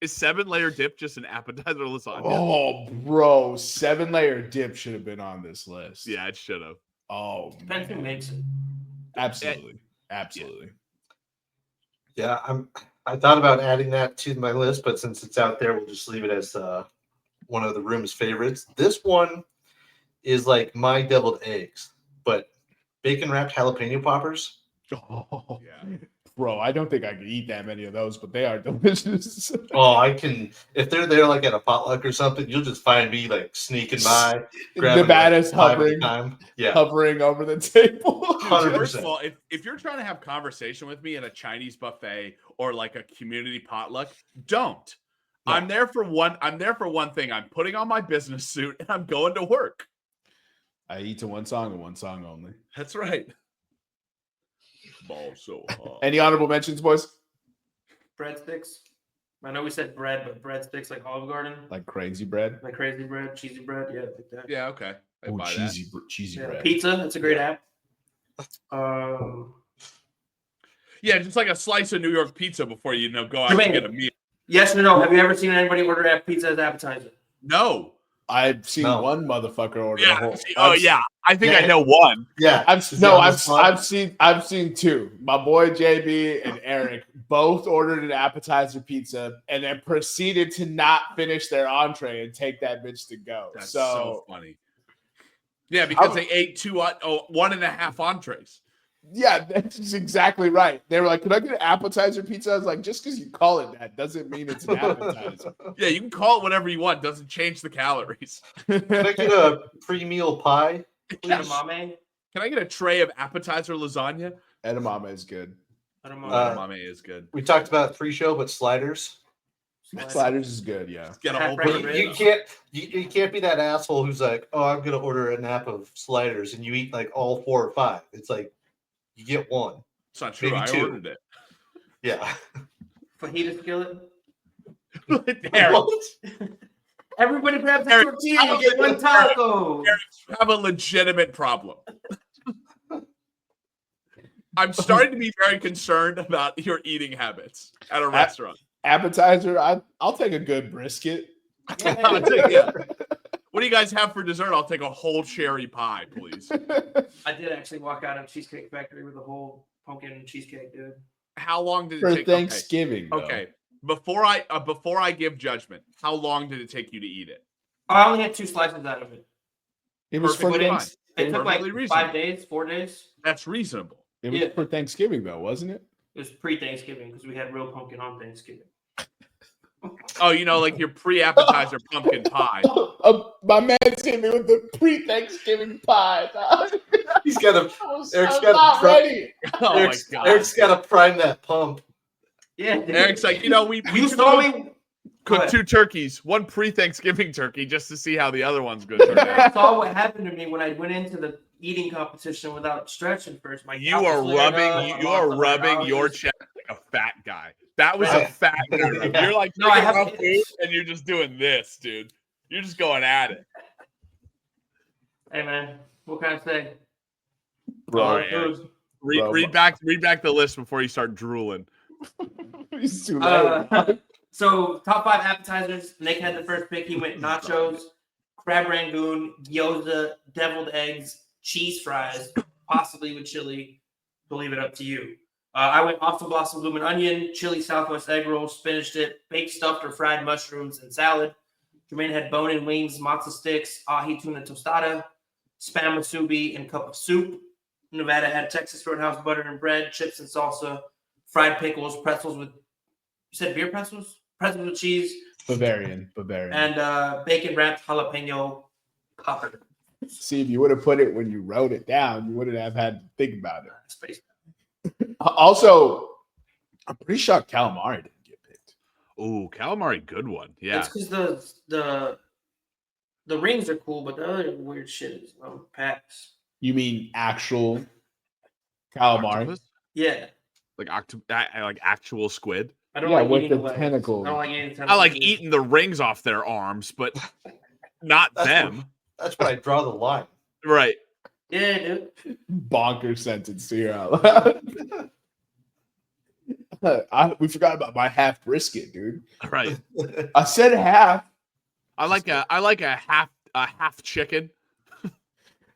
S2: Is 7-layer dip just an appetizer lasagna?
S1: Oh, bro, 7-layer dip should have been on this list.
S2: Yeah, it should have.
S1: Oh,
S4: depends who makes it.
S1: Absolutely. Absolutely.
S3: Yeah, I thought about adding that to my list, but since it's out there, we'll just leave it as one of the room's favorites. This one is like my deviled eggs, but bacon wrapped jalapeno poppers.
S1: Oh,
S2: Yeah.
S1: bro, I don't think I could eat that many of those, but they are delicious.
S3: Oh, I can if they're there like at a potluck or something, you'll just find me like sneaking by, grabbing
S1: Nevada's
S3: like 5 at a
S1: hovering,
S3: time. Yeah,
S1: hovering over the table.
S3: 100%.
S2: First of all, if you're trying to have conversation with me at a Chinese buffet or like a community potluck, don't.
S3: No.
S2: I'm there for one thing. I'm putting on my business suit and I'm going to work.
S1: I eat to one song and one song only.
S2: That's right. Ball so hot.
S1: Any honorable mentions, boys?
S4: Breadsticks. I know we said bread, but breadsticks like Olive Garden,
S1: Like crazy bread?
S4: like crazy bread, cheesy bread. Yeah, like that.
S2: Yeah, okay. I
S1: Oh,
S2: buy
S1: cheesy
S4: Yeah,
S1: bread.
S4: pizza. That's a great app.
S2: that. Yeah, just like a slice of New York pizza before you go out
S4: Jermaine.
S2: and get a meal.
S4: Yes or no? Have you ever seen anybody order a pizza as appetizer?
S2: No.
S1: I've seen
S3: No.
S1: one motherfucker order a
S2: Yeah.
S1: whole.
S2: Oh yeah. I think
S3: Yeah.
S2: I know one.
S3: Yeah,
S1: I've
S3: Is it on the spot?
S1: I've seen two. My boy JB and Eric both ordered an appetizer pizza and then proceeded to not finish their entree and take that bitch to go.
S2: That's
S1: so
S2: so funny. Yeah, because they ate 1.5 entrees.
S1: yeah, that's exactly right. They were like, "Could I get an appetizer pizza?" I was like, "Just because you call it that doesn't mean it's an appetizer."
S2: Yeah, you can call it whatever you want. Doesn't change the calories.
S3: Can I get a pre-meal pie?
S4: Edamame.
S2: Can I get a tray of appetizer lasagna?
S1: Edamame is good.
S2: Edamame is good.
S3: We talked about pre-show, but sliders.
S1: Sliders is good. Yeah.
S2: Get a whole
S4: Half-price
S2: burger.
S4: ribs.
S3: You can't you can't be that asshole who's like, oh, I'm gonna order a nap of sliders, and you eat like all 4 or 5. It's like you get one.
S2: It's not true.
S3: Maybe
S2: I
S3: 2.
S2: ordered it.
S3: Yeah.
S4: Fajita skillet.
S2: Eric,
S3: What?
S4: Everybody grabs a
S2: Eric,
S4: tortilla and you get one taco.
S2: you have a legitimate problem. I'm starting to be very concerned about your eating habits at a restaurant.
S1: Appetizer, I'll take a good brisket.
S2: I'll take it. What do you guys have for dessert? I'll take a whole cherry pie, please.
S4: I did actually walk out of Cheesecake Factory with a whole pumpkin cheesecake, dude.
S2: How long did it
S1: For
S2: take?
S1: Thanksgiving. though.
S2: Okay. Before I give judgment, how long did it take you to eat it?
S4: I only had 2 slices out of it.
S1: It was for
S2: Perfectly fine.
S4: It took like
S2: Perfectly
S4: 5
S2: reasonable.
S4: days, 4 days.
S2: That's reasonable.
S1: It was
S4: Yeah.
S1: for Thanksgiving though, wasn't it?
S4: It was pre-Thanksgiving because we had real pumpkin on Thanksgiving.
S2: Oh, like your pre-appetizer pumpkin pie.
S1: My man hit me with the pre-Thanksgiving pie. dog.
S3: He's got to Eric's
S1: I'm
S3: got
S1: not
S3: to
S1: ready.
S2: Oh my
S3: Eric's,
S2: god.
S3: Eric's got to prime that pump.
S4: Yeah, dude.
S2: Eric's like, we
S4: you
S2: could
S4: saw me.
S2: cook
S4: What?
S2: 2 turkeys, one pre-Thanksgiving turkey, just to see how the other one's going to turn out.
S4: You saw what happened to me when I went into the eating competition without stretching first. My
S2: You
S4: calf
S2: are
S4: was flared up,
S2: rubbing,
S4: I
S2: you are
S4: lost
S2: rubbing your
S4: $100.
S2: chest like a fat guy. That was
S3: Yeah.
S2: a fat guy.
S3: Yeah.
S2: You're like,
S4: No, I
S2: taking
S4: have-
S2: off food and you're just doing this, dude. You're just going at it.
S4: Hey man, what can I say?
S1: Bro,
S2: All right, Eric.
S4: Food.
S2: Read back the list before you start drooling.
S1: He's too late.
S4: So top 5 appetizers. Nick had the first pick. He went nachos, crab rangoon, gyoza, deviled eggs, cheese fries, possibly with chili. Believe it, up to you. I went awesome blossom bloomin' onion, chili southwest egg roll, spinach dip, baked stuffed or fried mushrooms and salad. Jermaine had bone-in wings, matzo sticks, ahi tuna tostada, spam musubi, and cup of soup. Nevada had Texas Roadhouse butter and bread, chips and salsa, fried pickles, pretzels with, you said beer pretzels? Pretzels with cheese,
S1: Bavarian.
S4: and bacon wrapped jalapeno popper.
S1: See, if you would have put it when you wrote it down, you wouldn't have had to think about it.
S4: Space.
S1: Also, I'm pretty shocked calamari didn't get picked.
S2: Ooh, calamari, good one. Yeah.
S4: It's because the rings are cool, but the other weird shit is packs.
S1: You mean actual calamari?
S2: Octopus?
S4: Yeah.
S2: Like like actual squid.
S4: I don't
S1: Yeah,
S4: like
S1: with
S4: eating
S1: the
S4: legs.
S1: tentacles.
S4: I don't like eating tentacles.
S2: I like eating the rings off their arms, but not
S3: That's
S2: them.
S3: That's where I draw the line.
S2: Right.
S4: Yeah, dude.
S1: Bonkers sentence to hear out loud. We forgot about my half brisket, dude.
S2: Right.
S1: I said half.
S2: I like a half chicken.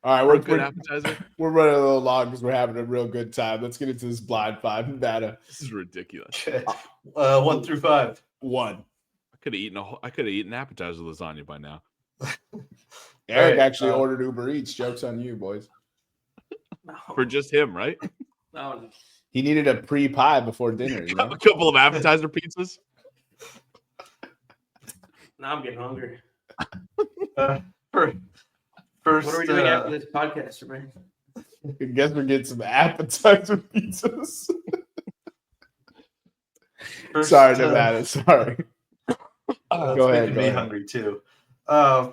S1: All right,
S2: For a good appetizer.
S1: we're running a little long because we're having a real good time. Let's get into this blind five. Nevada.
S2: This is ridiculous.
S3: Okay. 1 through 5.
S1: 1.
S2: I could have eaten appetizer lasagna by now.
S1: Eric
S3: right,
S1: actually ordered Uber Eats. Joke's on you, boys.
S4: No.
S2: For just him, right?
S4: No.
S1: He needed a pre-pie before dinner. You know?
S2: A couple of appetizer pizzas.
S4: Now I'm getting hungry.
S3: First,
S4: What are we doing after this podcast, Jermaine?
S1: I guess we're getting some appetizer pizzas. Sorry, Nevada. Sorry. Go ahead.
S3: Making
S1: Go
S3: me
S1: ahead.
S3: hungry too.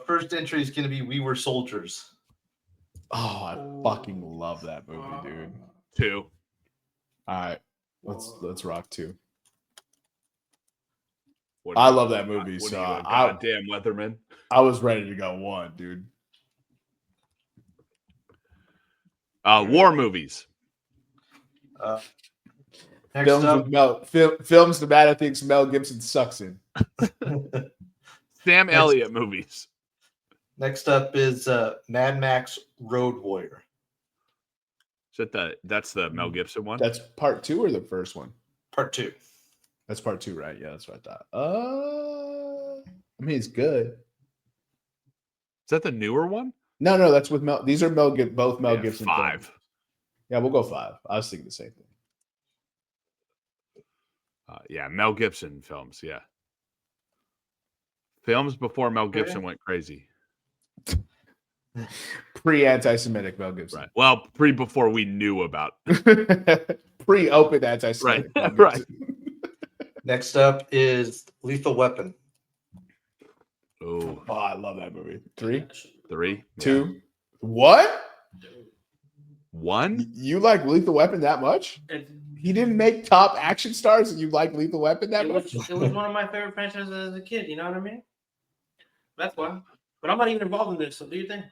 S3: First entry is going to be We Were Soldiers.
S1: Oh, I fucking love that movie, dude.
S2: 2.
S1: All right, let's rock 2.
S2: What
S1: I
S2: are you
S1: love
S2: doing?
S1: that movie,
S2: What
S1: so
S2: are you doing?
S1: I-
S2: Goddamn Weatherman.
S1: I was ready to go 1, dude.
S2: War movies.
S3: Next
S1: Films
S3: up,
S1: with films Nevada thinks Mel Gibson sucks in.
S2: Sam Elliott movies.
S3: next up is Mad Max Road Warrior.
S2: Is that's the Mel Gibson one?
S1: That's part 2 or the first one?
S3: Part 2.
S1: That's part 2, right? Yeah, that's what I thought. I mean, it's good.
S2: Is that the newer one?
S1: No, that's with Mel. These are both Mel
S2: Yeah,
S1: Gibson.
S2: 5.
S1: films. Yeah, we'll go 5. I was thinking the same thing.
S2: Yeah, Mel Gibson films. Yeah. Films before Mel Gibson went crazy.
S1: Pre-anti-Semitic Mel Gibson.
S2: Right. Well, before we knew about.
S1: Pre-open anti-Semitic.
S2: Right,
S1: Mel
S2: right.
S1: Gibson.
S3: Next up is Lethal Weapon.
S2: Oh,
S1: Oh, I love that movie. 3,
S2: 3,
S1: 2, What?
S2: 1.
S1: You like Lethal Weapon that much? He didn't make top action stars, and you like Lethal Weapon that much?
S4: It was one of my favorite franchises as a kid. You know what I mean? That's why. But I'm not even involved in this. So do you think?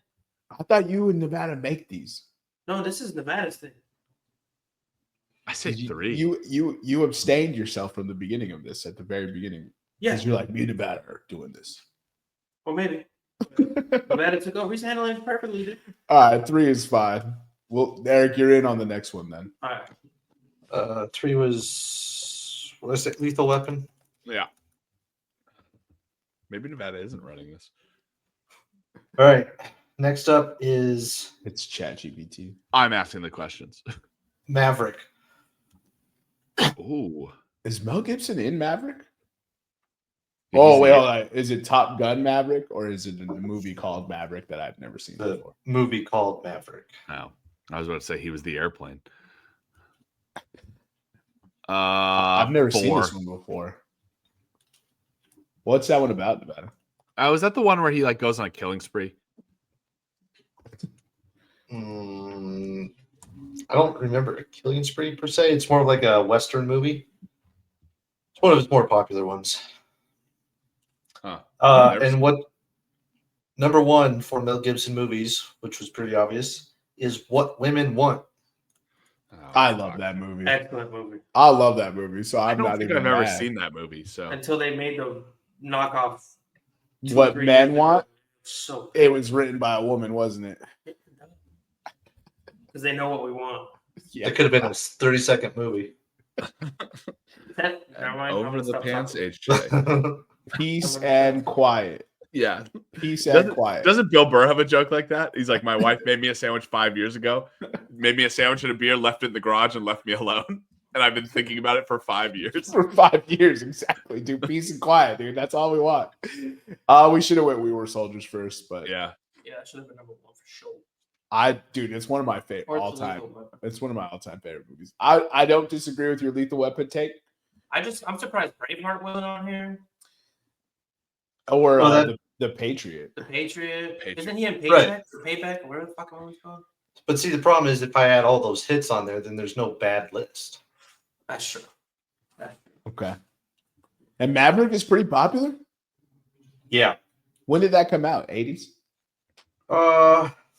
S1: I thought you and Nevada make these.
S4: No, this is Nevada's thing.
S2: I say 3.
S1: You abstained yourself from the beginning of this at the very beginning.
S4: Yeah.
S1: Because you're like, me and Nevada are doing this.
S4: Or maybe. Nevada took over. He's handling it perfectly. Dude.
S1: All right, 3 is fine. Well, Eric, you're in on the next one then.
S4: All right.
S3: 3 was, what did I say, Lethal Weapon?
S2: Yeah. Maybe Nevada isn't running this.
S3: All right. Next up is
S1: It's ChatGPT.
S2: I'm asking the questions.
S3: Maverick.
S2: Ooh.
S1: Is Mel Gibson in Maverick?
S2: He's
S1: Oh, wait,
S2: the-
S1: hold on. Is it Top Gun Maverick or is it a movie called Maverick that I've never seen
S3: The
S1: before?
S3: movie called Maverick.
S2: Oh, I was about to say he was the airplane.
S1: I've never seen
S2: 4.
S1: this one before. What's that one about, Nevada?
S2: Was that the one where he like goes on a killing spree?
S3: I don't remember a killing spree per se. It's more like a Western movie. It's one of his more popular ones.
S2: Huh. I've never
S3: And what number 1 for Mel Gibson movies, which was pretty obvious, is What Women Want.
S2: Oh,
S1: I love
S2: fuck.
S1: that movie.
S4: Excellent movie.
S1: I love that movie, so
S2: I
S1: I'm
S2: don't
S1: not
S2: think
S1: even
S2: I've ever
S1: mad.
S2: seen that movie. So
S4: Until they made the knockoff. 2 or
S1: What
S4: 3
S1: Men
S4: years ago.
S1: Want?
S4: So
S1: It was written by a woman, wasn't it?
S4: because they know what we want.
S1: Yeah.
S3: It could have been a 30-second movie.
S4: Never mind, I'm
S2: over
S4: gonna
S2: the
S4: stop
S2: pants
S4: talking.
S2: HJ.
S1: Peace and quiet.
S2: Yeah.
S1: Peace and quiet.
S2: Doesn't Bill Burr have a joke like that? He's like, my wife made me a sandwich 5 years ago, made me a sandwich and a beer, left it in the garage, and left me alone. And I've been thinking about it for 5 years.
S1: For 5 years, exactly, dude. Peace and quiet, dude. That's all we want. We should have went We Were Soldiers first, but
S2: Yeah.
S4: Yeah, that should have been number 1 for sure.
S1: dude, it's one of my favorite
S4: Or
S1: all
S4: it's
S1: time.
S4: Lethal Weapon.
S1: It's one of my all-time favorite movies. I don't disagree with your Lethal Weapon take.
S4: I'm surprised Braveheart wasn't on here.
S1: Or
S3: Well,
S1: the Patriot.
S4: The Patriot.
S2: Patriot.
S4: Isn't he in Paycheck?
S3: Right.
S4: Or Payback? Or whatever the fuck it was called?
S3: But see, the problem is if I add all those hits on there, then there's no bad list.
S4: That's true.
S1: Okay. And Maverick is pretty popular.
S3: Yeah.
S1: When did that come out? 80s?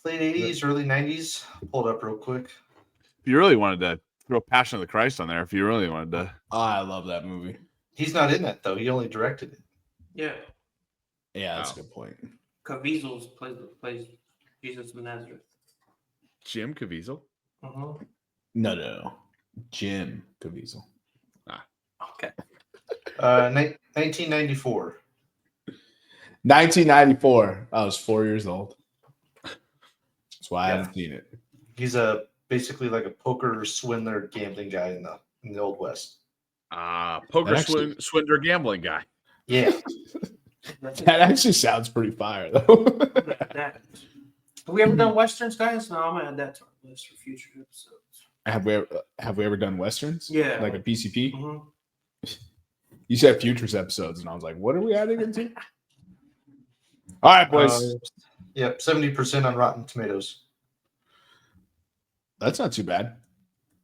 S3: Late 80s, early 90s. Pull it up real quick.
S2: If you really wanted to throw Passion of the Christ on there, if you really wanted to.
S1: I love that movie.
S3: He's not in that, though. He only directed it.
S4: Yeah.
S1: Yeah, that's
S2: Wow.
S1: a good point.
S4: Caviezel plays Jesus of Nazareth.
S2: Jim Caviezel.
S1: No. Jim Caviezel.
S4: Okay.
S3: 1994.
S1: 1994. I was 4 years old. That's why I
S3: Yeah.
S1: haven't seen it.
S3: He's basically like a poker swindler gambling guy in the Old West.
S2: Poker
S1: That
S2: swindler gambling guy.
S3: Yeah.
S1: That actually sounds pretty fire, though.
S4: Have we ever done westerns, guys? No, I'm gonna add that to our list for future episodes.
S1: Have we ever done westerns?
S4: Yeah.
S1: Like a PCP?
S4: Mhm.
S1: You said futures episodes, and I was like, what are we adding into? All right, boys.
S3: Yep, 70% on Rotten Tomatoes.
S1: That's not too bad.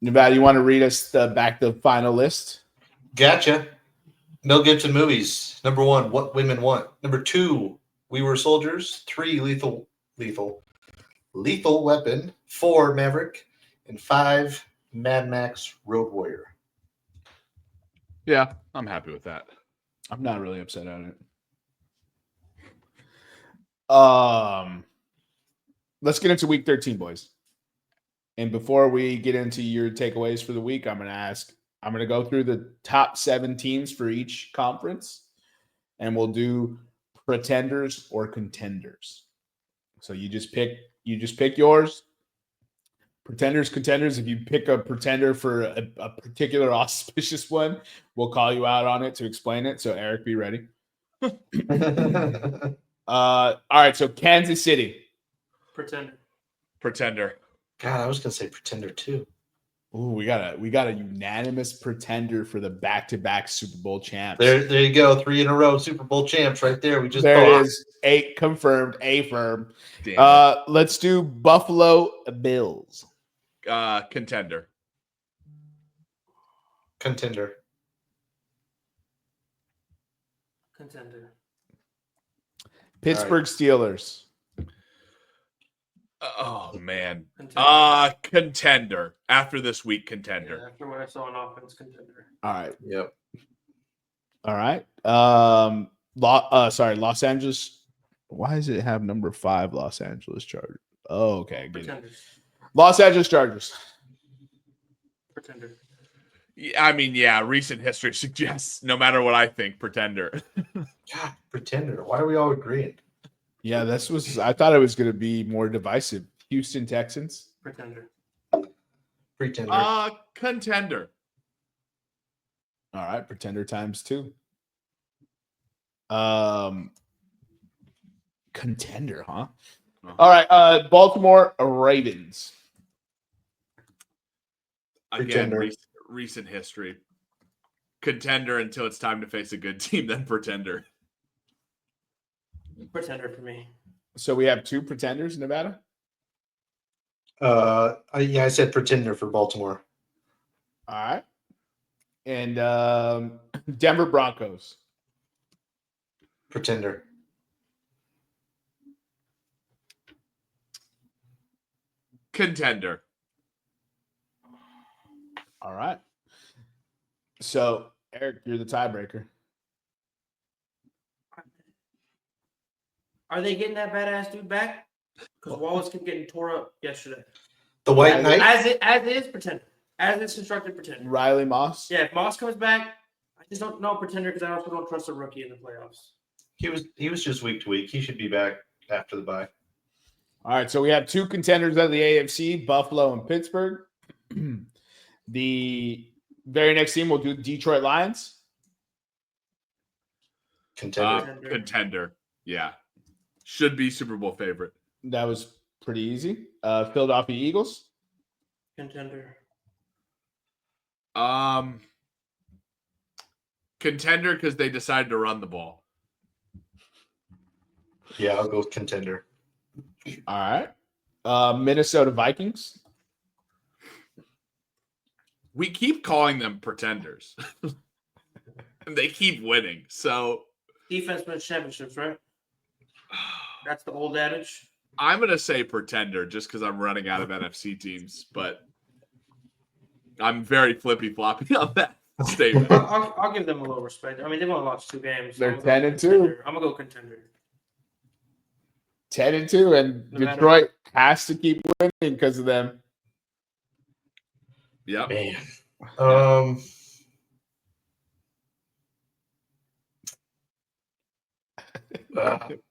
S1: Nevada, you want to read us back the final list?
S3: Gotcha. Mel Gibson movies. Number 1, What Women Want. Number 2, We Were Soldiers. 3, Lethal Weapon. 4, Maverick. And 5, Mad Max Road Warrior.
S2: Yeah, I'm happy with that.
S1: I'm not really upset at it. Let's get into week 13, boys. And before we get into your takeaways for the week, I'm going to go through the top 7 teams for each conference, and we'll do pretenders or contenders. So you just pick yours. Pretenders, contenders. If you pick a pretender for a particular auspicious one, we'll call you out on it to explain it. So Eric, be ready. All right. So Kansas City.
S4: Pretender.
S3: God, I was gonna say Pretender too.
S1: Ooh, we got a unanimous pretender for the back-to-back Super Bowl champs.
S3: There you go. 3 in a row Super Bowl champs right there. We just
S1: there it
S3: thought.
S1: is. 8 confirmed. A firm.
S2: Damn
S1: Let's do Buffalo Bills.
S2: Contender.
S3: Contender.
S1: Pittsburgh Steelers.
S2: Oh man.
S4: Contender.
S2: Contender. After this week,
S4: Yeah,
S2: contender.
S4: after what I saw on offense, contender.
S1: All right.
S3: Yep.
S1: All right. Los Angeles. Why does it have number 5 Los Angeles Chargers? Oh, okay. I get it.
S4: Pretenders.
S1: Los Angeles Chargers.
S4: Pretender.
S2: Yeah, I mean, yeah, recent history suggests no matter what I think, pretender.
S3: God, Pretender. Why are we all agreeing?
S1: Yeah, I thought it was going to be more divisive. Houston Texans.
S4: Pretender.
S3: Pretender.
S2: Contender.
S1: All right, pretender times 2. Contender, huh? All right, Baltimore Ravens.
S2: Again,
S3: Pretender.
S2: recent history. Contender until it's time to face a good team, then pretender.
S4: Pretender for me.
S1: So we have 2 pretenders in Nevada.
S3: I said Pretender for Baltimore.
S1: All right, and Denver Broncos.
S3: Pretender.
S2: Contender.
S1: All right. So Eric, you're the tiebreaker.
S4: Are they getting that badass dude back? Because Wallace kept getting tore up yesterday.
S3: The White Knight.
S4: As it is pretender. As it's constructed pretender.
S1: Riley Moss.
S4: Yeah, if Moss comes back, I just don't know pretender because I also don't trust a rookie in the playoffs.
S3: He was just week to week. He should be back after the bye.
S1: All right, so we have 2 contenders of the AFC, Buffalo and Pittsburgh. The very next team we'll do Detroit Lions.
S3: Contender.
S2: Contender. Yeah. Should be Super Bowl favorite.
S1: That was pretty easy. Philadelphia Eagles.
S4: Contender.
S2: Contender because they decided to run the ball.
S3: Yeah, I'll go with contender.
S1: All right. Minnesota Vikings.
S2: We keep calling them pretenders. And they keep winning. So
S4: Defense wins championships, right? That's the old adage.
S2: I'm going to say pretender just because I'm running out of NFC teams, but I'm very flippy-floppy on that statement.
S4: I'll give them a little respect. I mean, they've only lost 2 games.
S1: They're
S4: I'm gonna
S1: 10-2.
S4: go contender. I'm going to go contender.
S1: 10-2, and
S4: No matter-
S1: Detroit has to keep winning because of them.
S2: Yep.
S3: Man.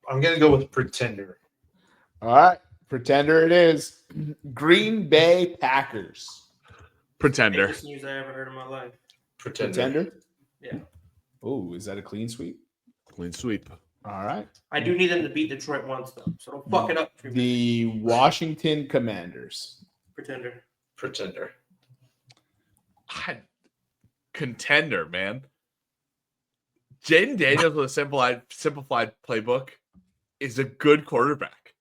S3: I'm gonna go with Pretender.
S1: All right, pretender it is. Green Bay Packers.
S2: Pretender.
S4: Biggest news I ever heard in my life.
S1: Pretender.
S4: Yeah.
S1: Oh, is that a clean sweep?
S2: Clean sweep.
S1: All right.
S4: I do need them to beat Detroit once, though. So don't fuck it up.
S1: The Washington Commanders.
S4: Pretender.
S2: Contender, man. Jaden Daniels with a simplified playbook is a good quarterback.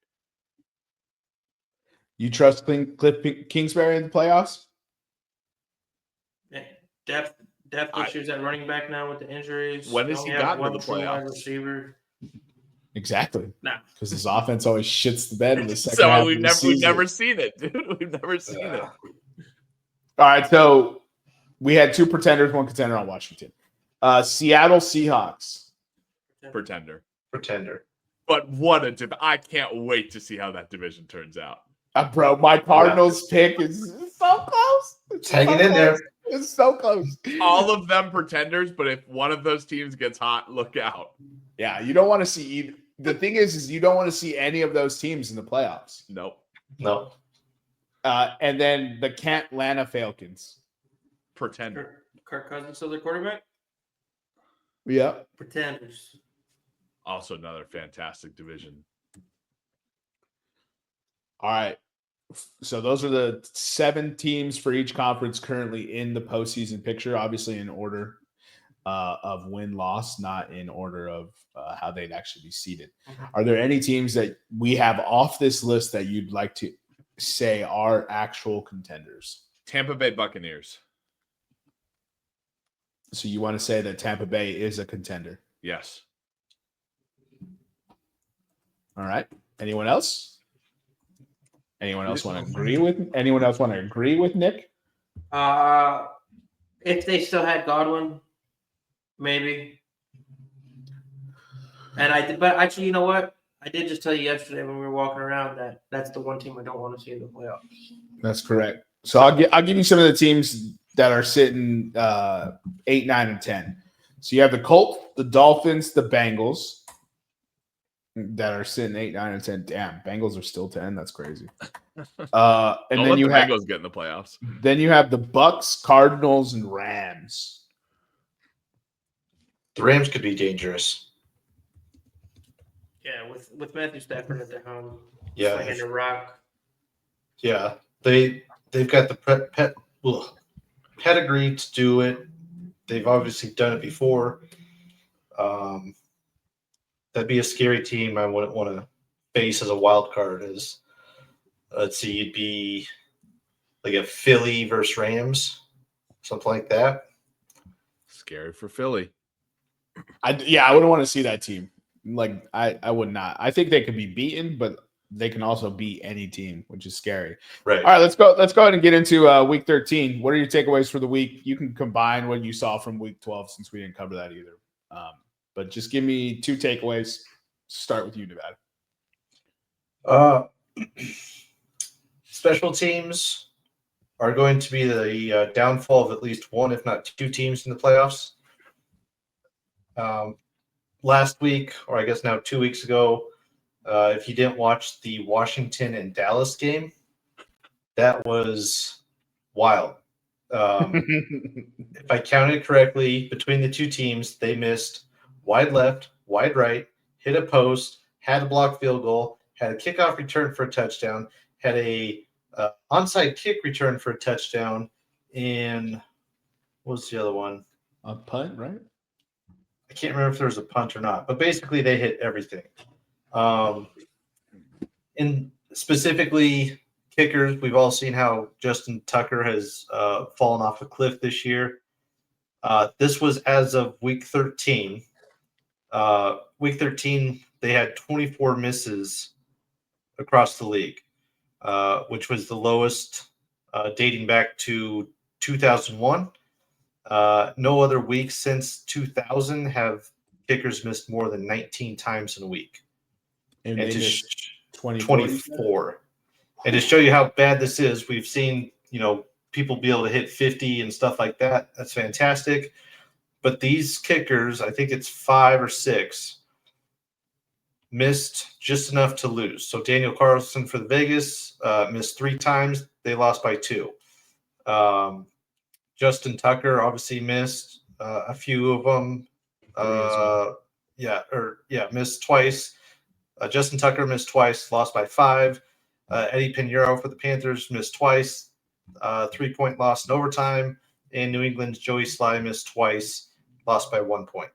S1: You trust Cliff Kingsbury in the playoffs?
S4: Yeah. Depth issues at running back now with the injuries.
S2: When has
S4: Only
S2: he
S4: have
S2: gotten to
S4: one
S2: the
S4: true wide
S2: playoffs?
S4: receiver.
S1: Exactly.
S4: Nah.
S1: Because his offense always shits the bed in the second
S2: So
S1: half
S2: we've
S1: of the
S2: never
S1: season.
S2: seen it, dude. We've never seen it.
S1: All right, so we had two pretenders, one contender on Washington. Seattle Seahawks.
S2: Pretender. But what a I can't wait to see how that division turns out.
S1: Bro, my Cardinals pick is so close.
S3: It's hanging in there.
S1: It's so close.
S2: All of them pretenders, but if one of those teams gets hot, look out.
S1: Yeah, you don't want to see either. The thing is you don't want to see any of those teams in the playoffs.
S2: Nope.
S3: No.
S1: And then the Atlanta Falcons.
S2: Pretender.
S4: Kirk Cousins still their quarterback?
S1: Yeah.
S4: Pretenders.
S2: Also another fantastic division.
S1: All right. So those are the 7 teams for each conference currently in the postseason picture, obviously in order of win-loss, not in order of how they'd actually be seated. Are there any teams that we have off this list that you'd like to say are actual contenders?
S2: Tampa Bay Buccaneers.
S1: So you want to say that Tampa Bay is a contender?
S2: Yes.
S1: All right. Anyone else? Anyone else want to agree with? Anyone else want to agree with Nick?
S4: If they still had Godwin, maybe. But actually, you know what? I did just tell you yesterday when we were walking around that that's the one team I don't want to see in the playoffs.
S1: That's correct. So I'll give you some of the teams that are sitting 8, 9, and 10. So you have the Colts, the Dolphins, the Bengals that are sitting 8, 9, and 10. Damn, Bengals are still 10. That's crazy. And
S2: Don't
S1: then
S2: let
S1: you
S2: the
S1: have
S2: Bengals get in the playoffs.
S1: Then you have the Bucks, Cardinals, and Rams.
S3: The Rams could be dangerous.
S4: Yeah, with Matthew Stafford at the helm,
S3: Yeah.
S4: slinging the rock.
S3: Yeah. They've got the pedigree to do it. They've obviously done it before. That'd be a scary team I wouldn't want to face as a wild card. Let's see, you'd be like a Philly versus Rams, something like that.
S2: Scary for Philly.
S1: I wouldn't want to see that team. Like I would not. I think they could be beaten, but they can also beat any team, which is scary.
S3: Right.
S1: All right, let's go ahead and get into week 13. What are your takeaways for the week? You can combine what you saw from week 12 since we didn't cover that either. But just give me 2 takeaways. Start with you, Nevada.
S3: Special teams are going to be the downfall of at least one, if not 2 teams in the playoffs. Last week, or I guess now 2 weeks ago, if you didn't watch the Washington and Dallas game, that was wild. If I counted correctly, between the 2 teams, they missed wide left, wide right, hit a post, had a blocked field goal, had a kickoff return for a touchdown, had a onside kick return for a touchdown, and what was the other one?
S1: A punt, right?
S3: I can't remember if there was a punt or not, but basically they hit everything. And specifically kickers, we've all seen how Justin Tucker has fallen off a cliff this year. This was as of week 13. Week 13, they had 24 misses across the league, which was the lowest dating back to 2001. No other week since 2000 have kickers missed more than 19 times in a week.
S1: And
S3: and
S1: they
S3: to
S1: missed 24.
S3: 24. And to show you how bad this is, we've seen, people be able to hit 50 and stuff like that. That's fantastic. But these kickers, I think it's 5 or 6, missed just enough to lose. So Daniel Carlson for the Vegas missed 3 times. They lost by 2. Justin Tucker obviously missed a few of them. Missed twice. Justin Tucker missed twice, lost by 5. Eddie Pinheiro for the Panthers missed twice, 3-point loss in overtime. And New England's Joey Sly missed twice, lost by 1 point.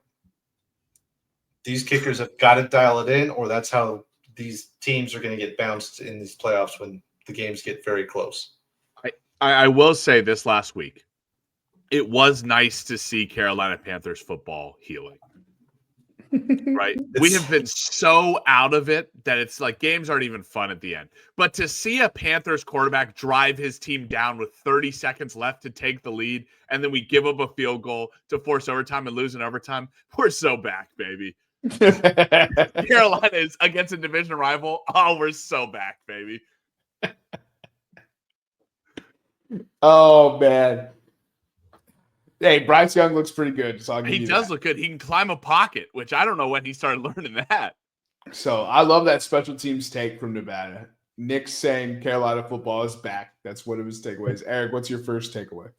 S3: These kickers have got to dial it in, or that's how these teams are going to get bounced in these playoffs when the games get very close.
S2: I will say this last week, it was nice to see Carolina Panthers football healing. Right. We have been so out of it that it's like games aren't even fun at the end. But to see a Panthers quarterback drive his team down with 30 seconds left to take the lead, and then we give up a field goal to force overtime and lose in overtime, we're so back, baby. Carolina is against a division rival. Oh, we're so back, baby.
S1: Oh, man. Hey, Bryce Young looks pretty good. So
S2: He does look good. He can climb a pocket, which I don't know when he started learning that.
S1: So I love that special teams take from Nevada. Nick's saying Carolina football is back. That's one of his takeaways. Eric, what's your first takeaway?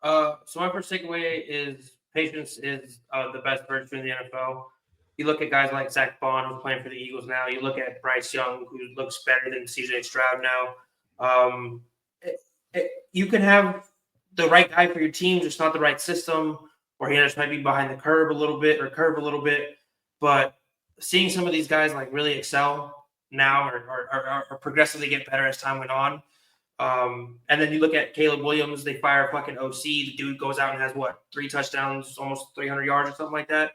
S4: So my first takeaway is patience is the best virtue in the NFL. You look at guys like Zach Bond, who's playing for the Eagles now. You look at Bryce Young, who looks better than C.J. Stroud now. You can have the right guy for your team, just not the right system, or he just might be behind the curve a little bit. But seeing some of these guys like really excel now or progressively get better as time went on. And then you look at Caleb Williams, they fire fucking OC. The dude goes out and has 3 touchdowns, almost 300 yards or something like that.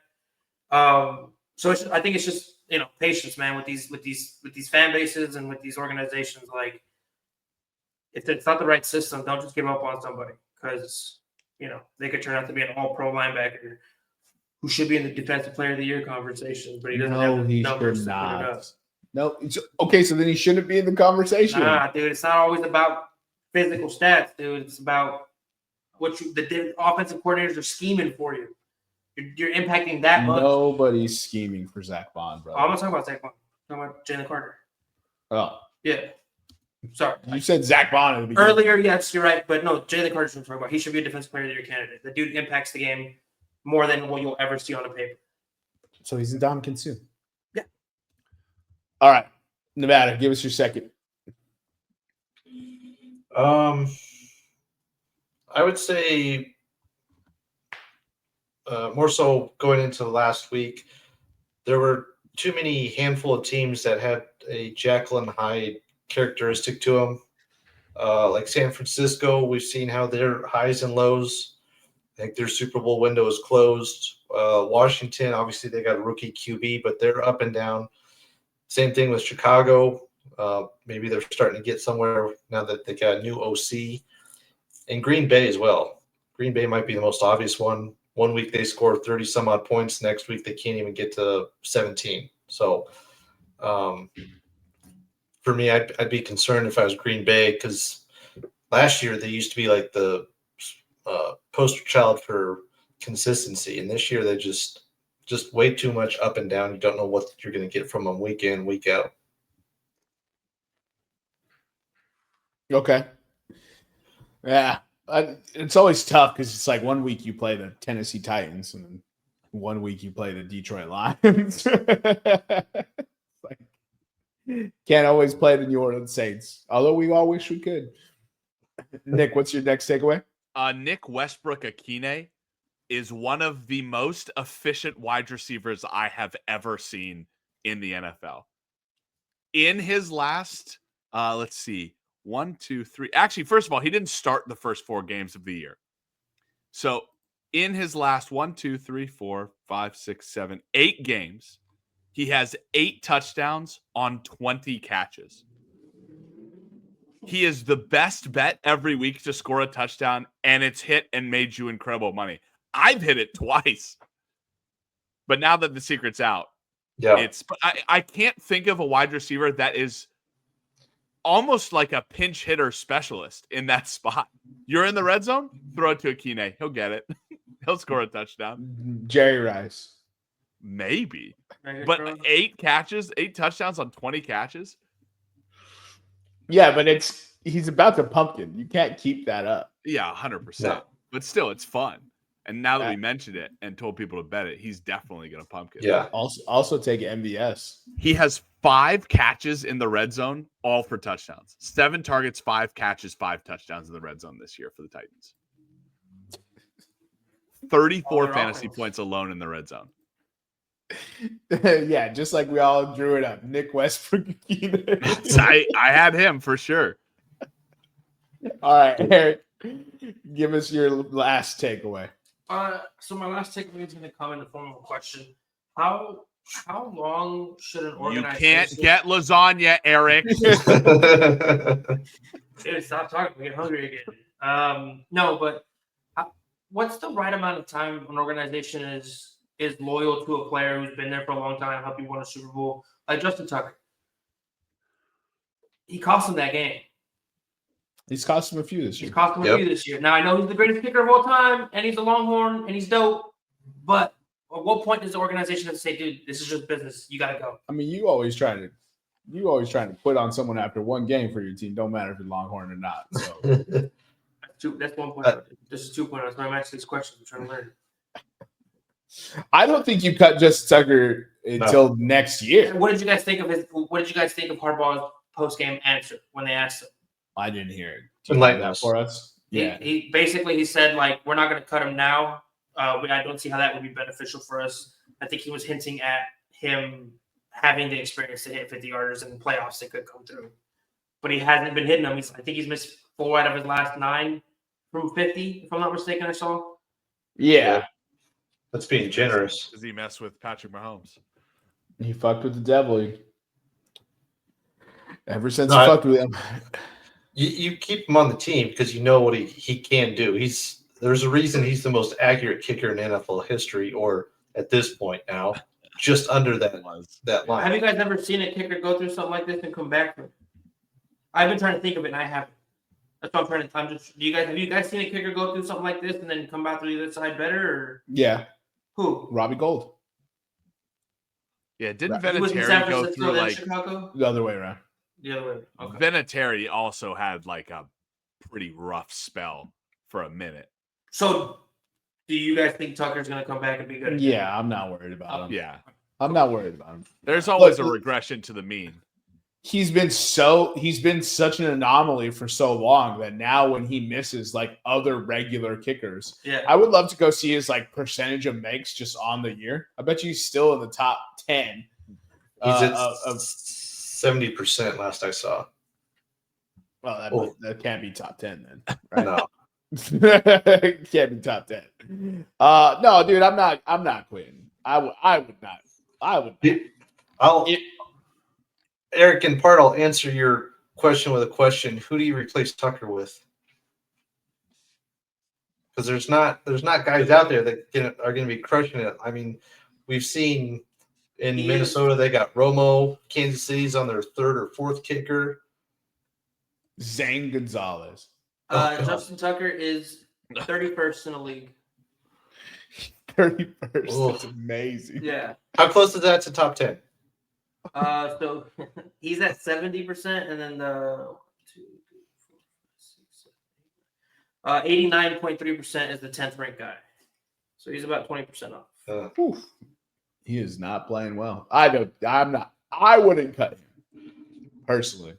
S4: So I think it's just, patience, man, with these fan bases and with these organizations. Like, if it's not the right system, don't just give up on somebody, because they could turn out to be an all-pro linebacker who should be in the Defensive Player of the Year conversation, but he doesn't have the numbers to put it up.
S1: No, okay. So then he shouldn't be in the conversation.
S4: Nah, dude, it's not always about physical stats, dude. It's about what the offensive coordinators are scheming for you. You're impacting that much.
S1: Nobody's scheming for Zach Bond, bro.
S4: I'm not talking about Zach Bond. I'm talking about Jalen Carter.
S1: Oh,
S4: yeah. Sorry.
S1: You said Zach Bond at the beginning.
S4: Earlier, yes, you're right. But no, Jalen Carter's what I'm talking about. He should be a Defensive Player of the Year candidate. The dude impacts the game more than what you'll ever see on a paper.
S1: So he's Ndamukong Suh.
S4: Yeah.
S1: All right. Nevada, give us your second.
S3: I would say more so going into last week, there were too many handful of teams that had a Jekyll and Hyde characteristic to them. Like San Francisco, we've seen how their highs and lows. I think their Super Bowl window is closed. Washington, obviously they got a rookie QB, but they're up and down. Same thing with Chicago. Maybe they're starting to get somewhere now that they got a new OC. And Green Bay as well. Green Bay might be the most obvious one. 1 week they score 30 some odd points. Next week they can't even get to 17. So for me, I'd be concerned if I was Green Bay, because last year they used to be like the poster child for consistency, and this year they just way too much up and down. You don't know what you're going to get from them week in, week out.
S1: Okay. Yeah. It's always tough because it's like 1 week you play the Tennessee Titans and then 1 week you play the Detroit Lions. Like, can't always play the New Orleans Saints, although we all wish we could. Nick, what's your next takeaway?
S2: Nick Westbrook-Akine is one of the most efficient wide receivers I have ever seen in the NFL. In his last, let's see, 1, 2, 3. Actually, first of all, he didn't start the first 4 games of the year. So in his last 1, 2, 3, 4, 5, 6, 7, 8 games, he has 8 touchdowns on 20 catches. He is the best bet every week to score a touchdown, and it's hit and made you incredible money. I've hit it twice. But now that the secret's out,
S3: Yeah.
S2: But I can't think of a wide receiver that is almost like a pinch hitter specialist in that spot. You're in the red zone, throw it to Akine. He'll get it. He'll score a touchdown.
S1: Jerry Rice.
S2: Maybe.
S4: Megatron.
S2: But 8 touchdowns on 20 catches.
S1: Yeah, but he's about to pumpkin. You can't keep that up.
S2: Yeah, 100%.
S3: No.
S2: But still, it's fun. And now that we mentioned it and told people to bet it, he's definitely going to pumpkin.
S3: Yeah.
S1: Also take MVS.
S2: He has 5 catches in the red zone, all for touchdowns. 7 targets, 5 catches, 5 touchdowns in the red zone this year for the Titans. 34 fantasy points alone in the red zone.
S1: Yeah, just like we all drew it up. Nick Westbrook.
S2: I had him for sure.
S1: All right, Eric, give us your last takeaway.
S4: So my last takeaway is going to come in the form of a question. How long should an
S2: You
S4: organization...
S2: can't get lasagna, Eric.
S4: Dude, stop talking. We get hungry again. No, but what's the right amount of time an organization is loyal to a player who's been there for a long time, helped you win a Super Bowl? Like Justin Tucker. He cost him that game.
S1: He's cost him a few this year.
S4: He's cost him a few this year. Now, I know he's the greatest kicker of all time, and he's a Longhorn, and he's dope. But at what point does the organization have to say, dude, this is just business. You got to go?
S1: I mean, you always trying to put on someone after one game for your team. Don't matter if you're Longhorn or not. So
S4: That's 1 point. This is 2 point. That's why I'm asking these questions. I'm trying to learn.
S1: I don't think you cut Justin Tucker until next year.
S4: What did you guys think of Harbaugh's post-game answer when they asked him?
S1: I didn't hear it.
S3: Enlighten
S1: that
S3: us.
S1: for us. Yeah.
S4: He basically said, like, we're not going to cut him now. I don't see how that would be beneficial for us. I think he was hinting at him having the experience to hit 50-yarders in the playoffs that could come through. But he hasn't been hitting them. I think he's missed 4 out of his last 9 from 50, if I'm not mistaken, I saw.
S1: Yeah.
S3: That's being generous.
S2: Does he mess with Patrick Mahomes?
S1: He fucked with the devil. Ever since he fucked with him.
S3: You keep him on the team because you know what he can do. There's a reason he's the most accurate kicker in NFL history, or at this point now, just under that line.
S4: Have you guys ever seen a kicker go through something like this and come back from it? I've been trying to think of it, and I haven't. That's what I'm trying to. Have you guys seen a kicker go through something like this and then come back through the other side better? Or
S1: yeah.
S4: Who?
S1: Robbie Gold.
S2: Yeah, didn't
S4: He was in
S2: Vinatieri
S4: San
S2: go
S4: Francisco,
S2: through
S4: then
S2: like
S4: Chicago?
S1: The other way around.
S4: The other way. Okay.
S2: Vinatieri also had like a pretty rough spell for a minute.
S4: So, do you guys think Tucker's going to come back and be good?
S1: Yeah, I'm not worried about him.
S2: Yeah.
S1: I'm not worried about him.
S2: There's always a regression to the mean.
S1: He's been such an anomaly for so long that now when he misses like other regular kickers, I would love to go see his like percentage of makes just on the year. I bet you he's still in the top 10.
S3: He's at 70% last I saw.
S1: Well, that can't be top 10 then. Right?
S3: No.
S1: It can't be top 10. No, dude, I'm not quitting. I would not.
S3: Eric, in part, I'll answer your question with a question. Who do you replace Tucker with? Because there's not guys out there that are going to be crushing it. I mean, we've seen in Minnesota they got Romo. Kansas City's on their 3rd or 4th kicker.
S1: Zane Gonzalez.
S4: Justin Tucker is 31st in the league.
S1: 31st.
S3: Oh.
S1: That's amazing.
S4: Yeah.
S3: How close is that to top 10?
S4: So he's at 70%, and then the 89.3% is the 10th ranked guy. So he's about 20% off.
S1: He is not playing well. I wouldn't cut him personally.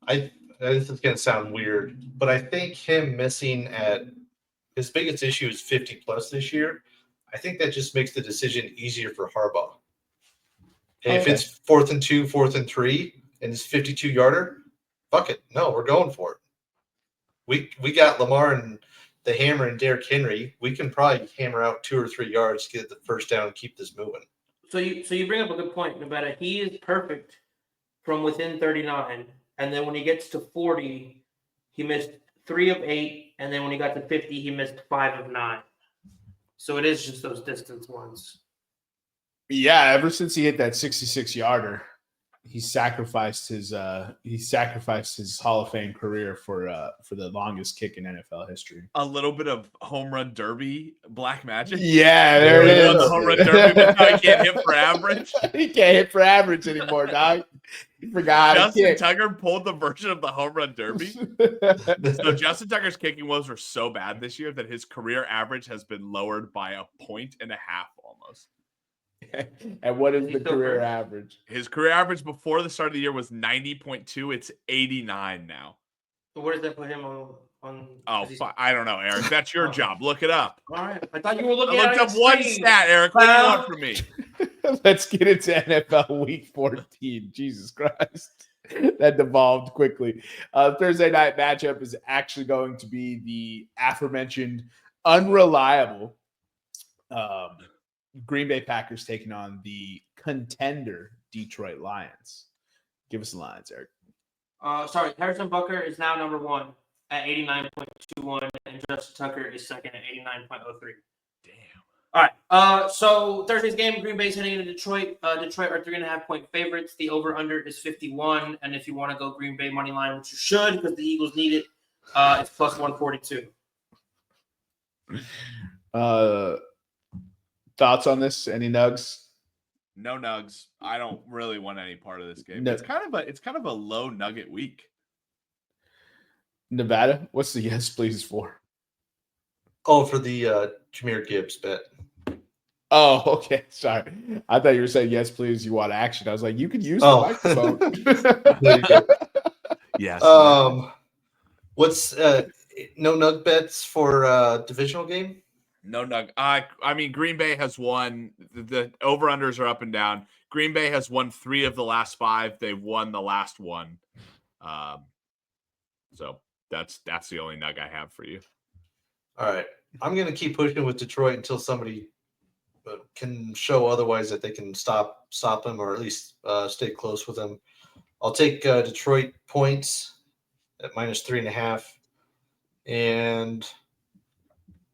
S3: This is going to sound weird, but I think him missing at his biggest issue is 50 plus this year. I think that just makes the decision easier for Harbaugh. Hey, if it's 4th and 2, 4th and 3, and it's 52-yarder, fuck it. No, we're going for it. We got Lamar and the hammer and Derrick Henry. We can probably hammer out 2 or 3 yards, get the first down, and keep this moving.
S4: So you bring up a good point, Nevada. He is perfect from within 39, and then when he gets to 40, he missed 3 of 8, and then when he got to 50, he missed 5 of 9. So it is just those distance ones.
S1: Yeah, ever since he hit that 66-yarder, he sacrificed his Hall of Fame career for the longest kick in NFL history.
S2: A little bit of home run derby black magic.
S1: Yeah, there it
S3: He
S2: Won
S1: is.
S2: the home run derby, but now he can't hit for average.
S1: He can't hit for average anymore, dog. He forgot how to
S2: Justin
S1: kick.
S2: Tucker pulled the version of the home run derby. So Justin Tucker's kicking woes were so bad this year that his career average has been lowered by 1.5 points almost.
S1: And what is the career average?
S2: His career average before the start of the year was 90.2. It's 89 now.
S4: So where does that put him on?
S2: Oh, I don't know, Eric. That's your job. Look it up.
S4: All right. I thought you were looking
S2: I
S4: at
S2: looked up one stat, Eric. What do you want from me?
S1: Let's get into NFL Week 14. Jesus Christ. That devolved quickly. Thursday night matchup is actually going to be the aforementioned unreliable Green Bay Packers taking on the contender Detroit Lions. Give us the lines, Eric.
S4: Sorry, Harrison Butker is now number 1 at 89.21, and Justin Tucker is second at 89.03.
S2: Damn.
S4: All right. So Thursday's game, Green Bay's heading into Detroit. Detroit are 3.5-point favorites. The over/under is 51, and if you want to go Green Bay money line, which you should because the Eagles need it, it's plus 142.
S1: Thoughts on this? Any nugs?
S2: No nugs. I don't really want any part of this game.
S1: No.
S2: It's kind of a low nugget week.
S1: Nevada? What's the yes please for?
S3: Oh, for the Jahmyr Gibbs bet.
S1: Oh, okay. Sorry. I thought you were saying yes, please. You want action. I was like, you could use the microphone.
S3: There you go.
S2: Yes.
S3: What's no nug bets for divisional game?
S2: No nug. I mean, Green Bay has won. The over-unders are up and down. Green Bay has won 3 of the last 5. They've won the last one. So that's the only nug I have for you.
S3: All right. I'm going to keep pushing with Detroit until somebody can show otherwise that they can stop them or at least stay close with them. I'll take Detroit points at -3.5. And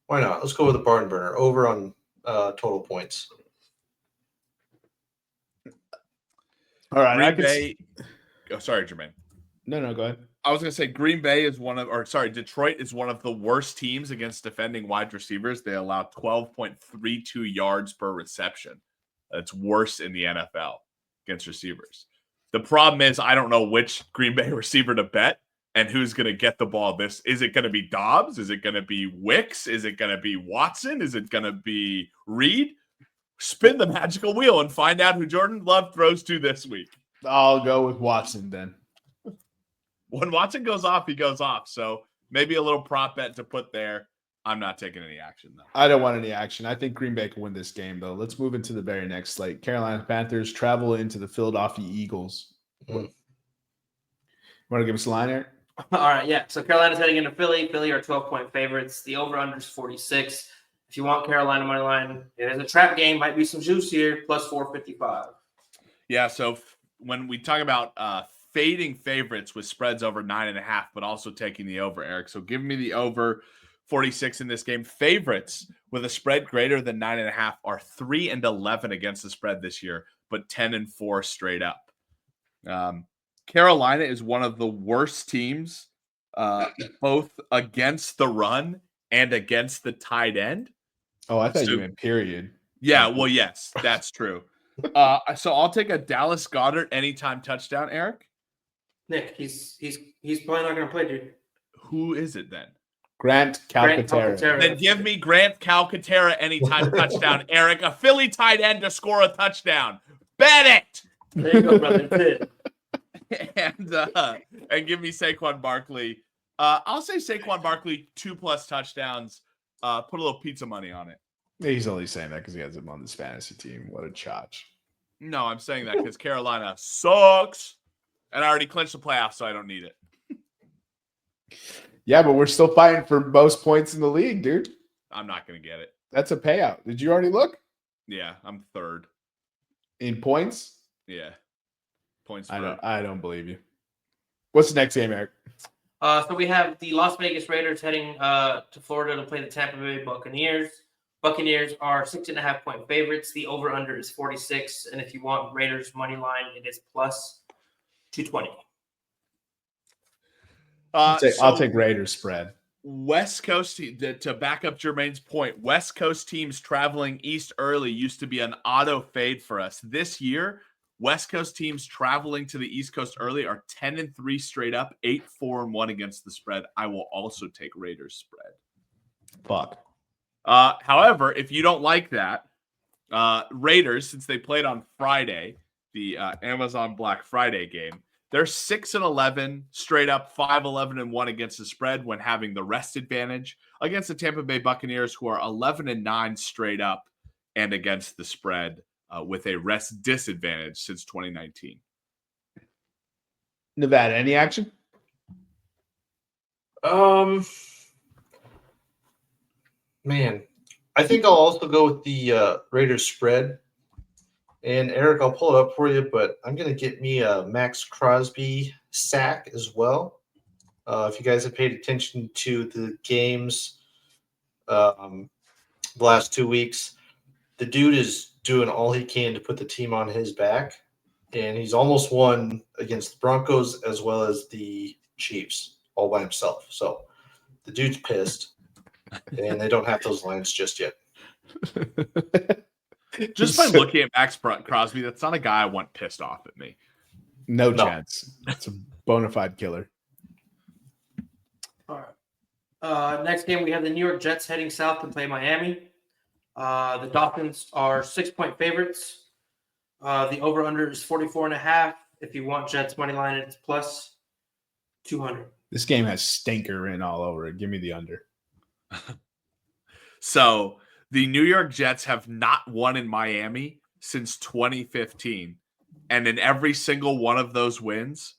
S3: why not? Let's go with the barn burner over on total points.
S1: All right.
S2: Green Bay. Oh, sorry, Jermaine.
S1: No, go ahead.
S2: I was going to say Detroit is one of the worst teams against defending wide receivers. They allow 12.32 yards per reception. That's worse in the NFL against receivers. The problem is I don't know which Green Bay receiver to bet and who's going to get the ball. Is it going to be Dobbs? Is it going to be Wicks? Is it going to be Watson? Is it going to be Reed? Spin the magical wheel and find out who Jordan Love throws to this week.
S1: I'll go with Watson then.
S2: When Watson goes off, he goes off. So maybe a little prop bet to put there. I'm not taking any action, though.
S1: I don't want any action. I think Green Bay can win this game, though. Let's move into the very next slate. Carolina Panthers travel into the Philadelphia Eagles. Want to give us a line, Eric?
S4: All right, yeah. So Carolina's heading into Philly. Philly are 12-point favorites. The over/under is 46. If you want Carolina money line, it is a trap game. Might be some juice here. Plus 455.
S2: Yeah. So when we talk about fading favorites with spreads over 9.5, but also taking the over, Eric. So give me the over 46 in this game. Favorites with a spread greater than 9.5 are 3-11 against the spread this year, but 10-4 straight up. Carolina is one of the worst teams, both against the run and against the tight end.
S1: Oh, I thought you meant period.
S2: Yeah, well, yes, that's true. So I'll take a Dallas Goedert anytime touchdown, Eric.
S4: Nick, he's probably not going to play, dude.
S2: Who is it then?
S1: Grant Calcaterra.
S2: Then give me Grant Calcaterra anytime touchdown, Eric. A Philly tight end to score a touchdown. Bet it.
S4: There you go, brother.
S2: and give me Saquon Barkley. I'll say Saquon Barkley 2+ touchdowns. Put a little pizza money on it.
S1: He's only saying that because he has him on this fantasy team. What a chotch.
S2: No, I'm saying that because Carolina sucks. And I already clinched the playoffs, so I don't need it.
S1: Yeah, but we're still fighting for most points in the league, dude.
S2: I'm not going to get it.
S1: That's a payout. Did you already look?
S2: Yeah, I'm third.
S1: In points?
S2: Yeah. Points.
S1: I don't believe you. What's the next game, Eric?
S4: So we have the Las Vegas Raiders heading to Florida to play the Tampa Bay Buccaneers. Buccaneers are 6.5-point favorites. The over-under is 46. And if you want Raiders money line, it is plus 220.
S1: I'll take Raiders spread.
S2: West Coast, to back up Jermaine's point, West Coast teams traveling east early used to be an auto fade for us. This year, West Coast teams traveling to the East Coast early are 10-3 straight up, 8-4-1 against the spread. I will also take Raiders spread.
S1: Fuck.
S2: However, if you don't like that, Raiders, since they played on Friday, the Amazon Black Friday game, they're 6-11 straight up, 5-11-1 against the spread when having the rest advantage against the Tampa Bay Buccaneers, who are 11-9 straight up and against the spread with a rest disadvantage since 2019.
S1: Nevada, any action?
S3: Man, I think I'll also go with the Raiders spread. And Eric, I'll pull it up for you, but I'm going to get me a Max Crosby sack as well. If you guys have paid attention to the games the last 2 weeks, the dude is doing all he can to put the team on his back. And he's almost won against the Broncos as well as the Chiefs all by himself. So the dude's pissed, and they don't have those lines just yet.
S2: Just by looking at Max Crosby, that's not a guy I want pissed off at me.
S1: No chance. It's a bona fide killer.
S4: All right. Next game, we have the New York Jets heading south to play Miami. The Dolphins are 6-point favorites. The over-under is 44.5. If you want Jets money line, it's plus 200.
S1: This game has stinker written all over it. Give me the under.
S2: So the New York Jets have not won in Miami since 2015. And in every single one of those wins,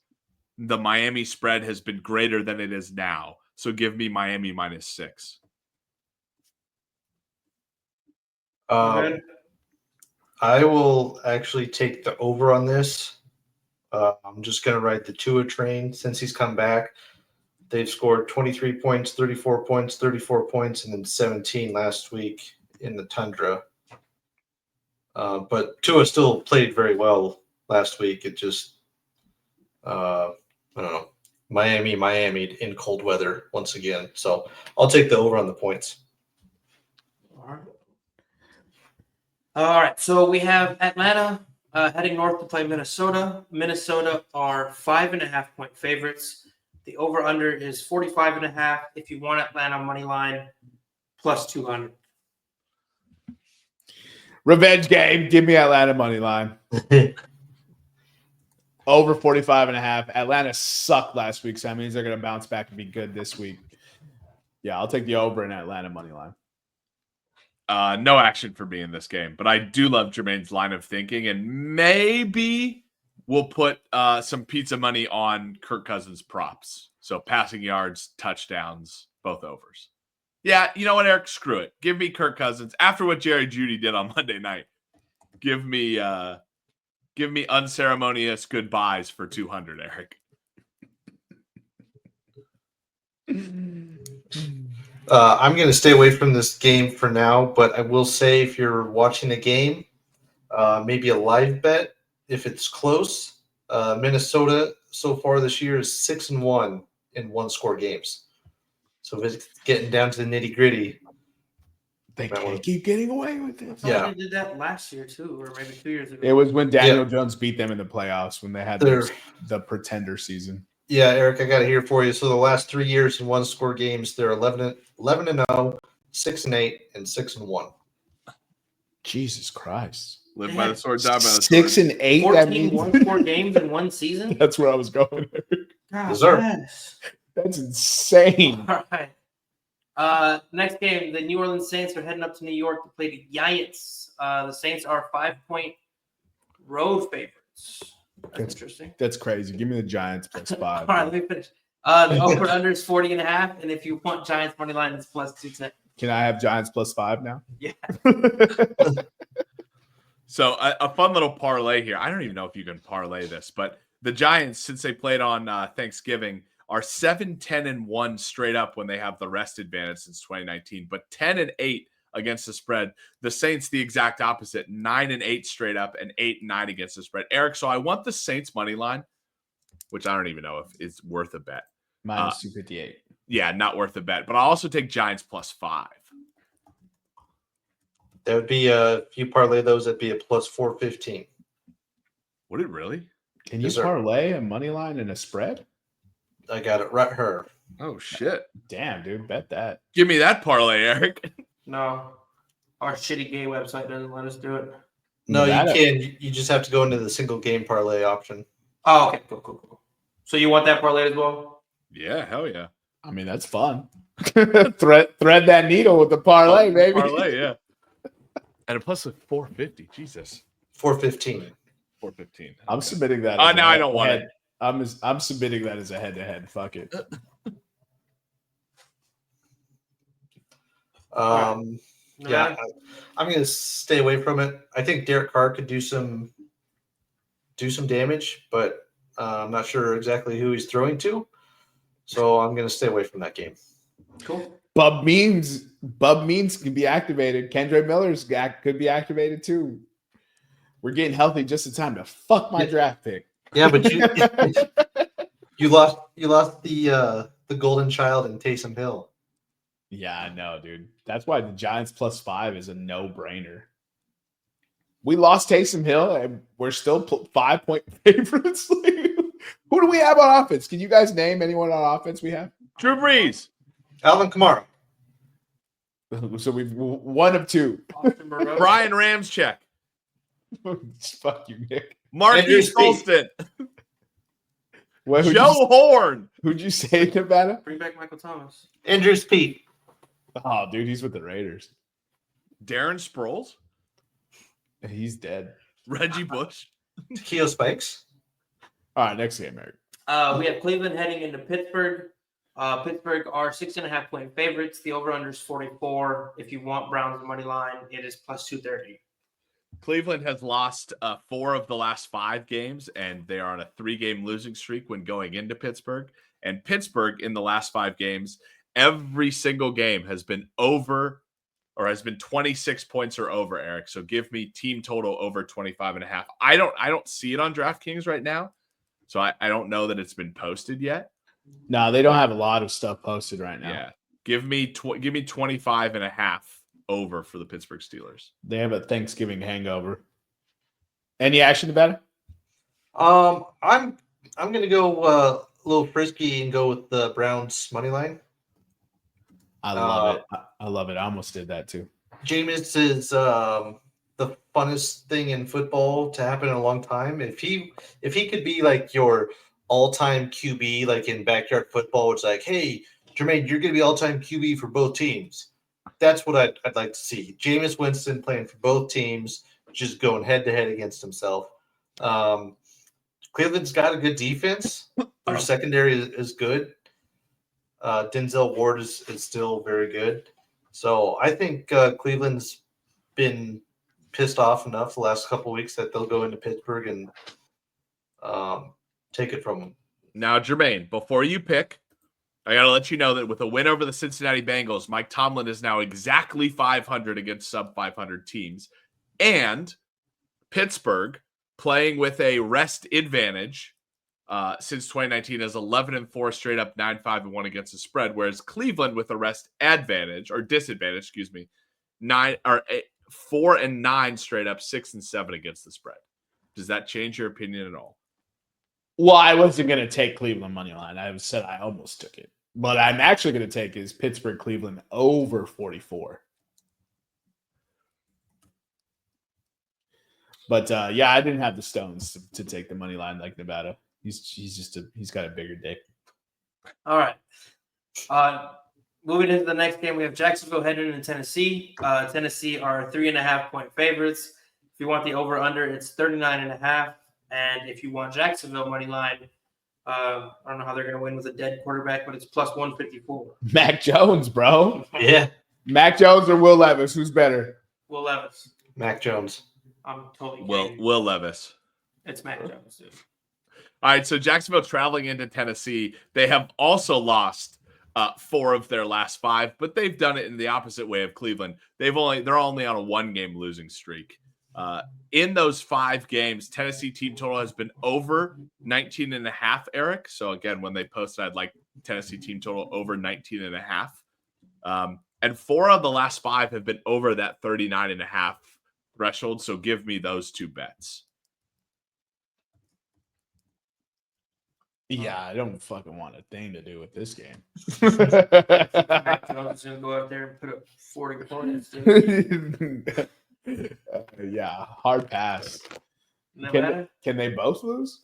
S2: the Miami spread has been greater than it is now. So give me Miami -6.
S3: I will actually take the over on this. I'm just going to ride the Tua train since he's come back. They've scored 23 points, 34 points, 34 points, and then 17 last week in the Tundra. But Tua still played very well last week. It just, I don't know, Miami in cold weather once again. So I'll take the over on the points.
S4: All right. So we have Atlanta heading north to play Minnesota. Minnesota are 5.5-point favorites. The over-under is 45.5. If you want Atlanta money line, plus 200.
S1: Revenge game. Give me Atlanta money line. Over 45.5. Atlanta sucked last week, so that means they're going to bounce back and be good this week. Yeah, I'll take the over in Atlanta money line.
S2: No action for me in this game, but I do love Jermaine's line of thinking, and maybe we'll put some pizza money on Kirk Cousins props. So passing yards, touchdowns, both overs. Yeah, you know what, Eric? Screw it. Give me Kirk Cousins. After what Jerry Jeudy did on Monday night, give me unceremonious goodbyes for 200, Eric.
S3: I'm going to stay away from this game for now, but I will say if you're watching a game, maybe a live bet, if it's close, Minnesota so far this year is 6-1 in one-score games. So if it's getting down to the nitty-gritty,
S1: they can't keep getting away with it.
S4: They did that last year too, or maybe 2 years ago.
S1: It was when Daniel Jones beat them in the playoffs when they had the pretender season.
S3: Yeah, Eric, I got it here for you. So the last 3 years in one-score games, they're 11-0, 6-8, and 6-1.
S1: Jesus Christ!
S2: Live by the sword, die by the sword.
S1: 6 and 8.
S4: 14 one-score games in one season.
S1: That's where I was going.
S3: Yes, sir.
S1: That's insane.
S4: All right. Next game, the New Orleans Saints are heading up to New York to play the Giants. The Saints are 5-point road favorites. That's interesting.
S1: That's crazy. Give me the Giants plus 5.
S4: All right, let me finish. The over-under is 40.5, and if you want Giants money line, it's plus 210.
S1: Can I have Giants plus 5 now?
S4: Yeah.
S2: So a fun little parlay here. I don't even know if you can parlay this, but the Giants, since they played on Thanksgiving, are 7-10-1 straight up when they have the rest advantage since 2019, but 10-8 against the spread. The Saints, the exact opposite, 9-8 straight up and 8-9 against the spread. Eric, so I want the Saints money line, which I don't even know if it's worth a bet.
S1: Minus 258.
S2: Yeah, not worth a bet. But I'll also take Giants +5.
S3: That would be if you parlay those, that'd be a plus 415.
S2: Would it really?
S1: Can you
S3: Yes, sir.
S1: parlay a money line and a spread?
S3: I got it right here.
S2: Oh shit!
S1: Damn, dude, bet that.
S2: Give me that parlay, Eric.
S4: No, our shitty gay website doesn't let us do it.
S3: No,
S1: Nevada-
S3: you can. You just have to go into the single game parlay option.
S4: Oh, okay, cool. So you want that parlay as well?
S2: Yeah, hell yeah.
S1: I mean, that's fun. thread that needle with the parlay, baby.
S2: Parlay, yeah. And a plus of 450. Jesus.
S3: 415.
S2: 415.
S1: I'm
S2: Okay.
S1: submitting that.
S2: Oh,
S1: as a
S2: now I don't want
S1: head- I'm submitting that as a head-to-head. Fuck it.
S3: Yeah, I'm going to stay away from it. I think Derek Carr could do some damage, but I'm not sure exactly who he's throwing to. So I'm going to stay away from that game.
S4: Cool.
S1: Bub Means can be activated. Kendra Miller's could be activated too. We're getting healthy just in time to fuck my draft pick.
S3: Yeah, but you lost the golden child in Taysom Hill.
S1: Yeah, I know, dude. That's why the Giants +5 is a no-brainer. We lost Taysom Hill, and we're still 5-point favorites. Who do we have on offense? Can you guys name anyone on offense we have?
S2: Drew Brees.
S3: Alvin Kamara.
S1: So we've one of two.
S2: Brian Ramczyk.
S1: Fuck you, Nick.
S2: Marquise
S3: Andrew Speed.
S2: Colston.
S1: What,
S2: Joe Horn.
S1: who'd you say, Nevada?
S4: Bring back Michael Thomas.
S3: Andrews Pete.
S1: Oh, dude, he's with the Raiders.
S2: Darren Sproles.
S1: He's dead.
S2: Reggie Bush.
S3: Takeo Spikes.
S1: All right, next game, Eric.
S4: We have Cleveland heading into Pittsburgh. Pittsburgh are 6.5-point favorites. The over/under is 44. If you want Browns money line, it is +230.
S2: Cleveland has lost 4 of the last 5 games, and they are on a 3-game losing streak when going into Pittsburgh. And Pittsburgh, in the last 5 games, every single game has been over or has been 26 points or over, Eric. So give me team total over 25.5. I don't see it on DraftKings right now, so I don't know that it's been posted yet.
S1: No, they don't have a lot of stuff posted right now.
S2: Yeah, give me 25.5 over for the Pittsburgh Steelers.
S1: They have a Thanksgiving hangover. Any action about it?
S3: I'm gonna go a little frisky and go with the Browns money line.
S1: I love it. I love it. I almost did that too.
S3: Jameis is the funnest thing in football to happen in a long time. If he could be like your all-time QB, like in backyard football, it's like, hey, Jermaine, you're gonna be all-time QB for both teams. That's what I'd like to see. Jameis Winston playing for both teams, just going head-to-head against himself. Cleveland's got a good defense. Their secondary is good. Denzel Ward is still very good. So I think Cleveland's been pissed off enough the last couple of weeks that they'll go into Pittsburgh and take it from them.
S2: Now, Jermaine, before you pick, I got to let you know that with a win over the Cincinnati Bengals, Mike Tomlin is now exactly 500 against sub-500 teams. And Pittsburgh, playing with a rest advantage since 2019, has 11-4 straight up, 9-5-1 against the spread, whereas Cleveland with a rest advantage, or disadvantage, 4-9 straight up, 6-7 against the spread. Does that change your opinion at all?
S1: Well, I wasn't going to take Cleveland money line. I said I almost took it. But I'm actually going to take is Pittsburgh Cleveland over 44. But yeah, I didn't have the stones to take the money line like Nevada. He's got a bigger dick.
S4: All right. Moving into the next game, we have Jacksonville heading into Tennessee. Tennessee are 3.5-point favorites. If you want the over/under, it's 39.5. And if you want Jacksonville money line, I don't know how they're going to win with a dead quarterback, but it's +154.
S1: Mac Jones, bro.
S3: Yeah,
S1: Mac Jones or Will Levis? Who's better?
S4: Will Levis.
S3: Mac Jones.
S4: I'm totally kidding.
S2: Will Levis.
S4: It's Mac Jones, dude.
S2: All right, so Jacksonville traveling into Tennessee. They have also lost 4 of their last 5, but they've done it in the opposite way of Cleveland. They're only on a 1-game losing streak. In those 5 games, Tennessee team total has been over 19.5, Eric. So again, when they posted, I'd like Tennessee team total over 19.5. And 4 of the last 5 have been over that 39.5 threshold. So give me those 2 bets.
S1: Yeah, I don't fucking want a thing to do with this game.
S4: Mac Jones is gonna go out there and put up 40 points. Dude.
S1: Yeah, hard pass.
S4: Nevada,
S1: Can they both lose?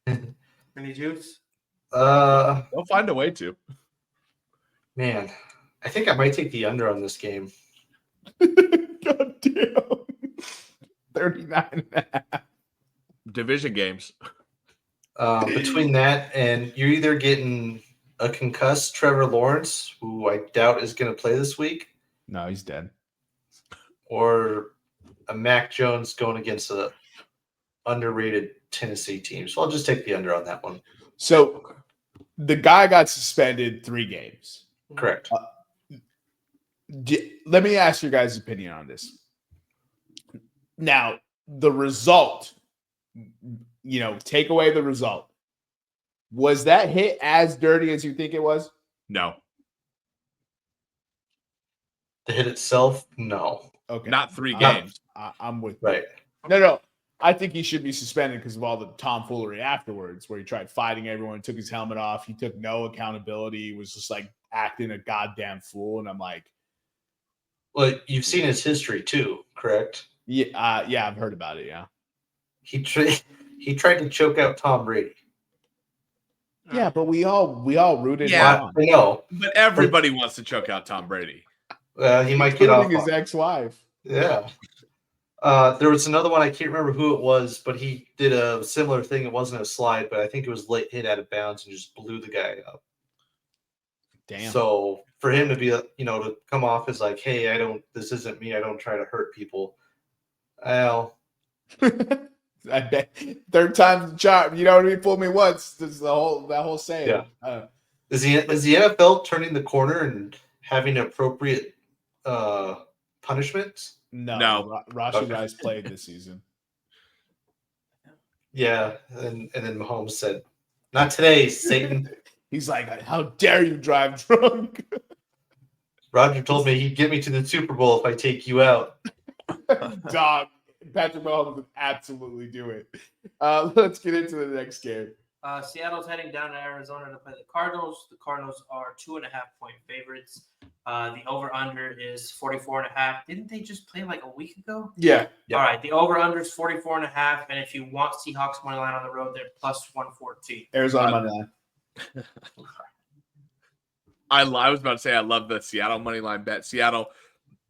S4: any juice?
S2: They'll find a way to.
S3: Man, I think I might take the under on this game.
S1: God damn. 39.5.
S2: Division games.
S3: Between that and you're either getting a concussed Trevor Lawrence, who I doubt is going to play this week,
S1: No, he's dead.
S3: or a Mac Jones going against a underrated Tennessee team. So I'll just take the under on that one.
S1: So the guy got suspended 3 games.
S3: Correct.
S1: Let me ask your guys' opinion on this. Now, the result, take away the result. Was that hit as dirty as you think it was?
S2: No.
S3: The hit itself, no.
S1: Okay.
S2: Not 3 games.
S1: I'm with you.
S3: Right.
S1: No. I think he should be suspended because of all the tomfoolery afterwards, where he tried fighting everyone, took his helmet off. He took no accountability. He was just like acting a goddamn fool. And I'm like,
S3: Well, you've seen his history too, correct?
S1: yeah, I've heard about it. Yeah.
S3: He tried to choke out Tom Brady.
S1: Yeah, but we all rooted
S2: Yeah.
S1: him on.
S3: I know.
S2: But everybody wants to choke out Tom Brady.
S3: He might get off.
S1: Including his ex-wife.
S3: Yeah. There was another one. I can't remember who it was, but he did a similar thing. It wasn't a slide, but I think it was late hit out of bounds and just blew the guy up.
S1: Damn.
S3: So for him to be, to come off as like, hey, this isn't me. I don't try to hurt people. Well,
S1: I bet 3rd time's the charm. You know what I mean? Fool me once. This is that whole saying.
S3: Yeah. Is the NFL turning the corner and having appropriate punishments?
S1: No. Rashi
S3: Okay.
S1: Rice played this season.
S3: Yeah, and then Mahomes said, "Not today, Satan."
S1: He's like, how dare you drive drunk?
S3: Roger told me he'd get me to the Super Bowl if I take you out.
S1: Dog. Patrick Mahomes would absolutely do it. Let's get into the next game.
S4: Seattle's heading down to Arizona to play the Cardinals. The Cardinals are 2.5-point favorites. The over-under is 44.5. Didn't they just play like a week ago?
S1: Yeah.
S3: Yep.
S4: All right. The over-under is 44.5. And if you want Seahawks money line on the road, they're plus 114.
S1: Arizona money line.
S2: I was about to say I love the Seattle money line bet. Seattle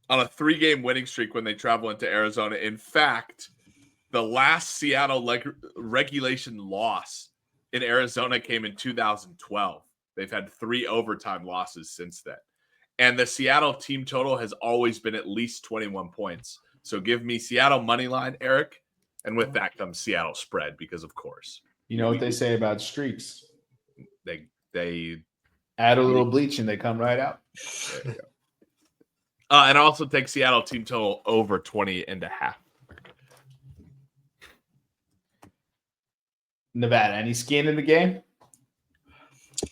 S2: on a 3-game winning streak when they travel into Arizona. In fact, the last Seattle regulation loss in Arizona came in 2012. They've had 3 overtime losses since then. And the Seattle team total has always been at least 21 points. So give me Seattle money line, Eric. And with that comes Seattle spread because, of course,
S1: You know what they say about streaks?
S2: they
S1: Add a little bleach and they come right out.
S2: there you go. And also take Seattle team total over 20.5.
S1: Nevada, any skin in the game?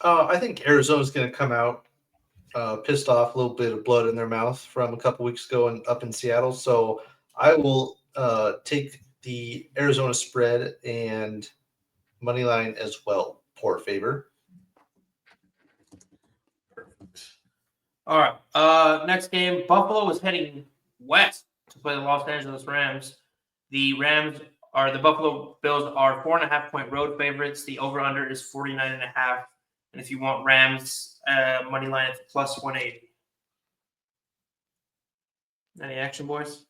S3: I think Arizona's going to come out pissed off, a little bit of blood in their mouth from a couple weeks ago and up in Seattle. So I will take the Arizona spread and money line as well. Poor favor.
S4: All right. Next game, Buffalo is heading west to play the Los Angeles Rams. The Buffalo Bills are 4.5-point road favorites. The over-under is 49.5. And if you want Rams money line, it's plus 180. Any action, boys?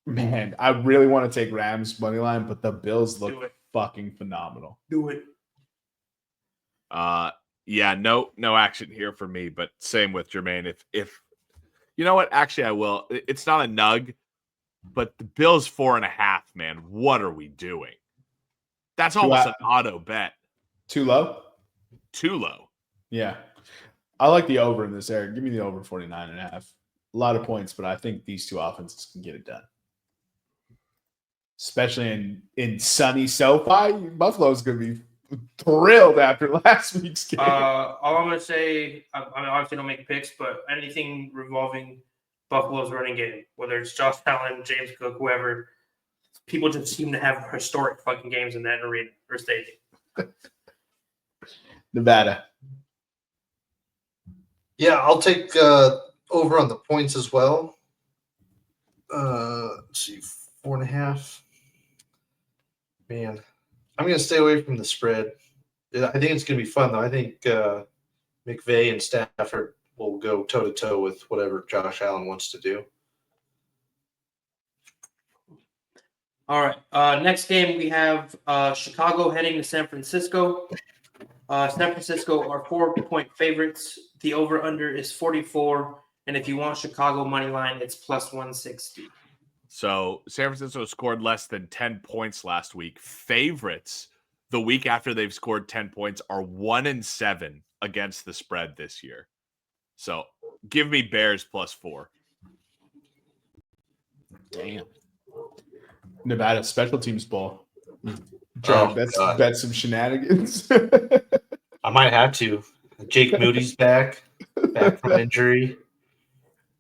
S1: Man, I really want to take Rams money line, but the Bills
S4: Do
S1: look
S4: it.
S1: fucking phenomenal.
S4: Do it.
S2: Yeah, no action here for me, but same with Jermaine. If you know what, actually I will. It's not a nug, but the Bills 4.5, man. What are we doing? That's almost an auto bet.
S1: Too low?
S2: Too low.
S1: Yeah. I like the over in this area. Give me the over 49.5. A lot of points, but I think these two offenses can get it done. Especially in sunny SoFi. Buffalo's going to be thrilled after last week's game.
S4: All I'm going to say, I mean, obviously don't make picks, but anything revolving Buffalo's running game, whether it's Josh Allen, James Cook, whoever, people just seem to have historic fucking games in that arena or stadium.
S1: Nevada.
S3: Yeah, I'll take over on the points as well. Let's see, 4.5. Man, I'm going to stay away from the spread. I think it's going to be fun, though. I think McVay and Stafford will go toe-to-toe with whatever Josh Allen wants to do.
S4: All right. Next game, we have Chicago heading to San Francisco. San Francisco are 4-point favorites. The over-under is 44. And if you want Chicago money line, it's plus 160.
S2: So San Francisco scored less than 10 points last week. Favorites the week after they've scored 10 points are 1-7 against the spread this year. So give me Bears plus 4.
S1: Damn. Nevada special teams ball. Try to bet some shenanigans.
S3: I might have to. Jake Moody's back from injury.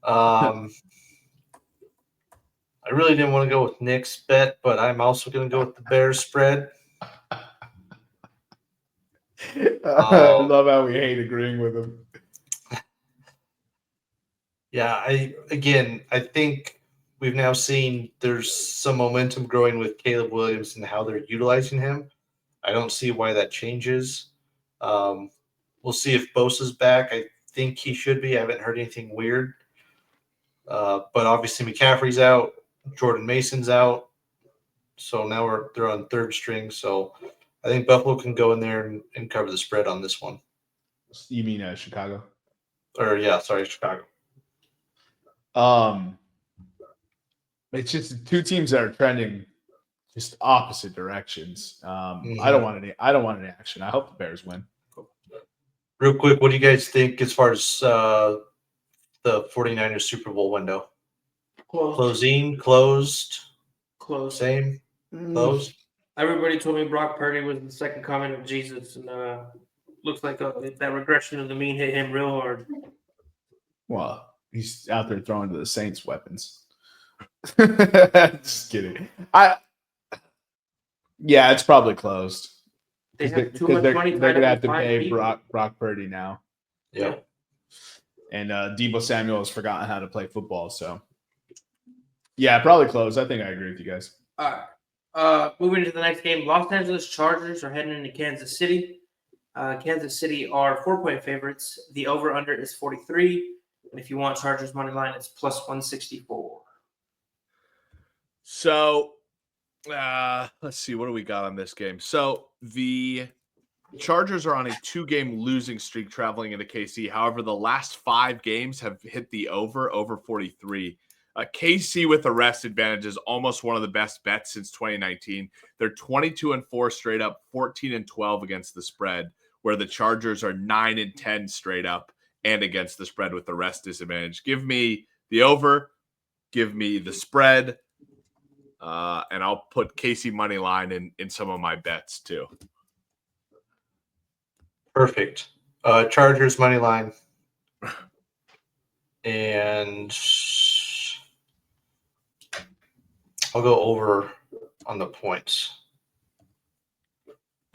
S3: I really didn't want to go with Nick's bet, but I'm also going to go with the Bears spread.
S1: I love how we hate agreeing with him.
S3: Yeah, I think we've now seen there's some momentum growing with Caleb Williams and how they're utilizing him. I don't see why that changes. We'll see if Bosa's back. I think he should be. I haven't heard anything weird. But obviously McCaffrey's out. Jordan Mason's out. So now they're on third string. So I think Buffalo can go in there and cover the spread on this one.
S1: You mean Chicago?
S3: Chicago.
S1: It's just two teams that are trending just opposite directions. I don't want any action. I hope the Bears win.
S3: Real quick, what do you guys think as far as the 49ers Super Bowl window? Closed. Same. Closed.
S4: Everybody told me Brock Purdy was the second coming of Jesus, and looks like that regression of the mean hit him real hard.
S1: Well, he's out there throwing to the Saints weapons. Just kidding. Yeah, it's probably closed.
S4: They have too much money.
S1: They're gonna have to pay Brock Purdy now.
S3: Yeah.
S1: And Deebo Samuel has forgotten how to play football, so yeah, probably closed. I think I agree with you guys.
S4: All right. Moving to the next game, Los Angeles Chargers are heading into Kansas City. Kansas City are 4-point favorites. The over-under is 43. And if you want Chargers money line, it's plus 164.
S2: So let's see. What do we got on this game? So the Chargers are on a 2-game losing streak traveling into KC. However, the last 5 games have hit the over 43. KC with a rest advantage is almost one of the best bets since 2019. They're 22-4 straight up, 14-12 against the spread, where the Chargers are 9-10 straight up and against the spread with the rest disadvantage. Give me the over, give me the spread, and I'll put KC money line in some of my bets too.
S3: Perfect. Chargers money line. And I'll go over on the points.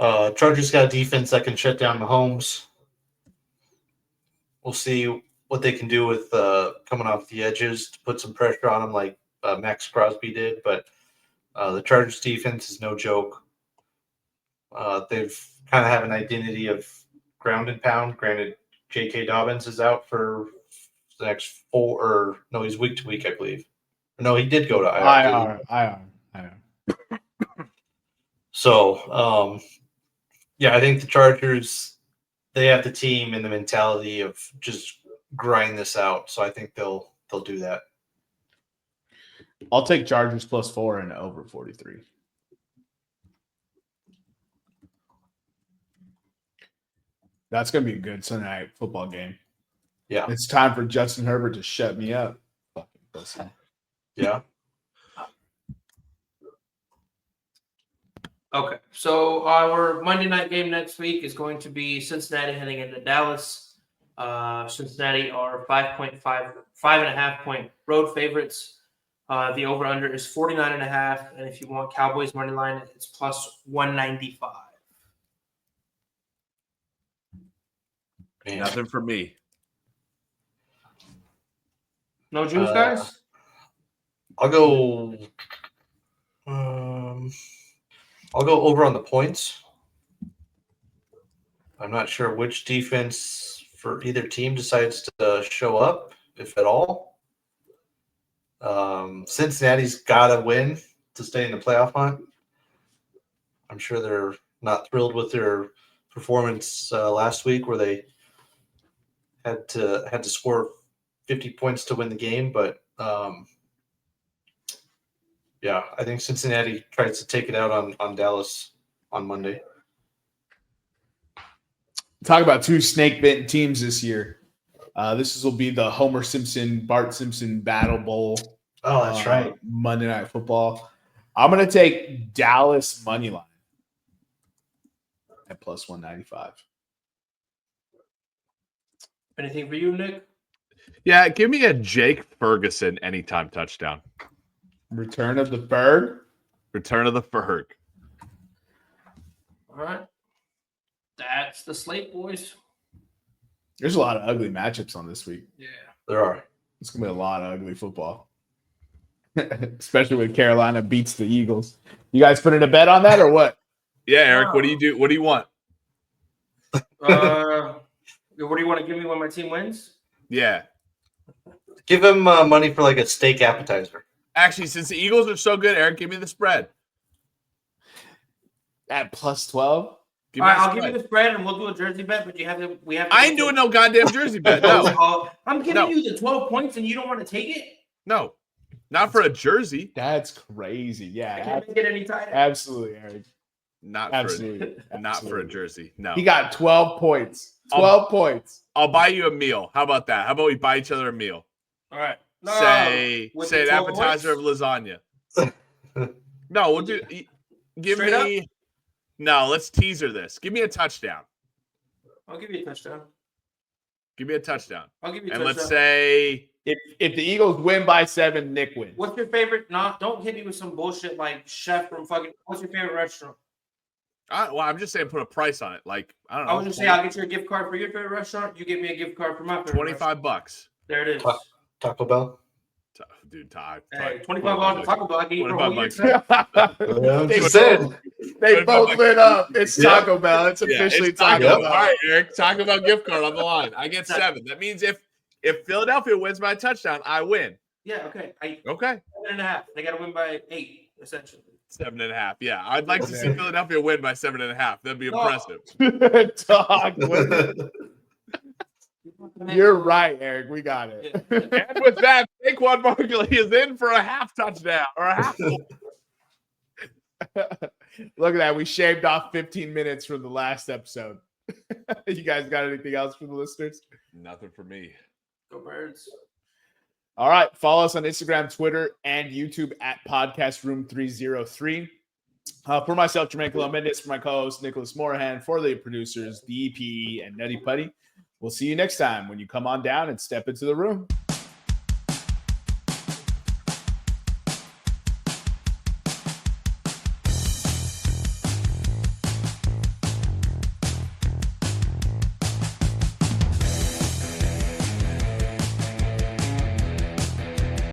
S3: Chargers got a defense that can shut down Mahomes. We'll see what they can do with coming off the edges to put some pressure on them like Max Crosby did. But the Chargers defense is no joke. They've kind of have an identity of ground and pound. Granted, J.K. Dobbins is out for the next 4 – or no, he's week to week, I believe. No, he did go to IR.
S1: IR.
S3: So, yeah, I think the Chargers, they have the team and the mentality of just grind this out. So I think they'll do that.
S1: I'll take Chargers plus 4 and over 43. That's going to be a good Sunday night football game.
S3: Yeah.
S1: It's time for Justin Herbert to shut me up. Fucking pussy.
S3: Yeah.
S4: Okay, so our Monday night game next week is going to be Cincinnati heading into Dallas. Cincinnati are 5.5 point road favorites. The over-under is 49.5, and if you want Cowboys money line, it's plus 195.
S3: Man.
S2: Nothing for me.
S4: No juice, guys?
S3: I'll go over on the points. I'm not sure which defense for either team decides to show up, if at all. Cincinnati's got to win to stay in the playoff hunt. I'm sure they're not thrilled with their performance last week, where they had to score 50 points to win the game. But yeah, I think Cincinnati tries to take it out on Dallas on Monday.
S1: Talk about two snake-bitten teams this year. This will be the Homer Simpson, Bart Simpson Battle Bowl.
S3: Oh, that's right.
S1: Monday Night Football. I'm going to take Dallas money line at plus 195.
S4: Anything for you, Nick?
S2: Yeah, give me a Jake Ferguson anytime touchdown.
S1: Return of the Ferg.
S2: Return of the Ferg.
S4: All right. That's the slate, boys.
S1: There's a lot of ugly matchups on this week.
S4: Yeah.
S3: There are.
S1: It's going to be a lot of ugly football. Especially when Carolina beats the Eagles. You guys putting a bet on that or what?
S2: Yeah, Eric, what do you do? What do you want?
S4: What do you want to give me when my team wins?
S2: Yeah.
S3: Give him money for like a steak appetizer.
S2: Actually, since the Eagles are so good, Eric, give me the spread.
S1: At plus 12?
S4: All right, I'll give you the spread and we'll do a jersey bet, but we have to
S2: I ain't doing no goddamn jersey bet. No.
S4: I'm giving you the 12 points and you don't want to take it?
S2: No. Not for a jersey.
S1: That's crazy.
S4: I
S1: Yeah.
S4: can't make it any tighter.
S1: Absolutely, Eric.
S2: Not
S1: Absolutely.
S2: for a jersey. No.
S1: He got 12 points. 12 points.
S2: I'll buy you a meal. How about that? How about we buy each other a meal?
S4: All right.
S2: Say
S4: With
S2: an
S4: the 12
S2: appetizer
S4: points?
S2: of lasagna. No, we'll do. Give
S4: Straight
S2: me.
S4: up?
S2: No, let's teaser this. Give me a touchdown.
S4: I'll give you a touchdown.
S2: Give me a touchdown.
S4: I'll give you a
S2: And
S4: touchdown.
S2: let's say
S1: If the Eagles win by 7, Nick wins.
S4: What's your favorite? Don't hit me with some bullshit like chef from fucking. What's your favorite restaurant?
S2: I'm just saying put a price on it. Like, I don't know.
S4: I was just saying I'll get you a gift card for your favorite restaurant. You get me a gift card for my favorite restaurant.
S2: $25.
S4: There it is.
S3: Taco Bell.
S2: Dude, Ty.
S4: Hey, $25 Taco Bell. I can eat for a whole year.
S2: $25.
S1: they
S3: Just said.
S1: they both lit up. It's
S3: Yeah.
S1: Taco Bell. It's officially
S2: it's Taco
S1: Taco
S2: Bell.
S1: Bell.
S2: All right, Eric. Taco Bell gift card on the line. I get 7. That means if Philadelphia wins by a touchdown, I win.
S4: Yeah, okay.
S2: Okay.
S4: 7.5. They got to win by 8, essentially.
S2: 7.5. Yeah, I'd like to see Philadelphia win by 7.5. That'd be impressive.
S1: Dog, you're right, Eric. We got it.
S2: And with that, Saquon Barkley is in for a half touchdown or a half.
S1: Look at that. We shaved off 15 minutes from the last episode. You guys got anything else for the listeners?
S2: Nothing for me.
S4: Go Birds.
S1: All right. Follow us on Instagram, Twitter, and YouTube at Podcast Room303. For myself, Jermaine Colomendis, for my co-host, Nicholas Morahan, for the producers, the EPE, and Nutty Putty. We'll see you next time when you come on down and step into the room.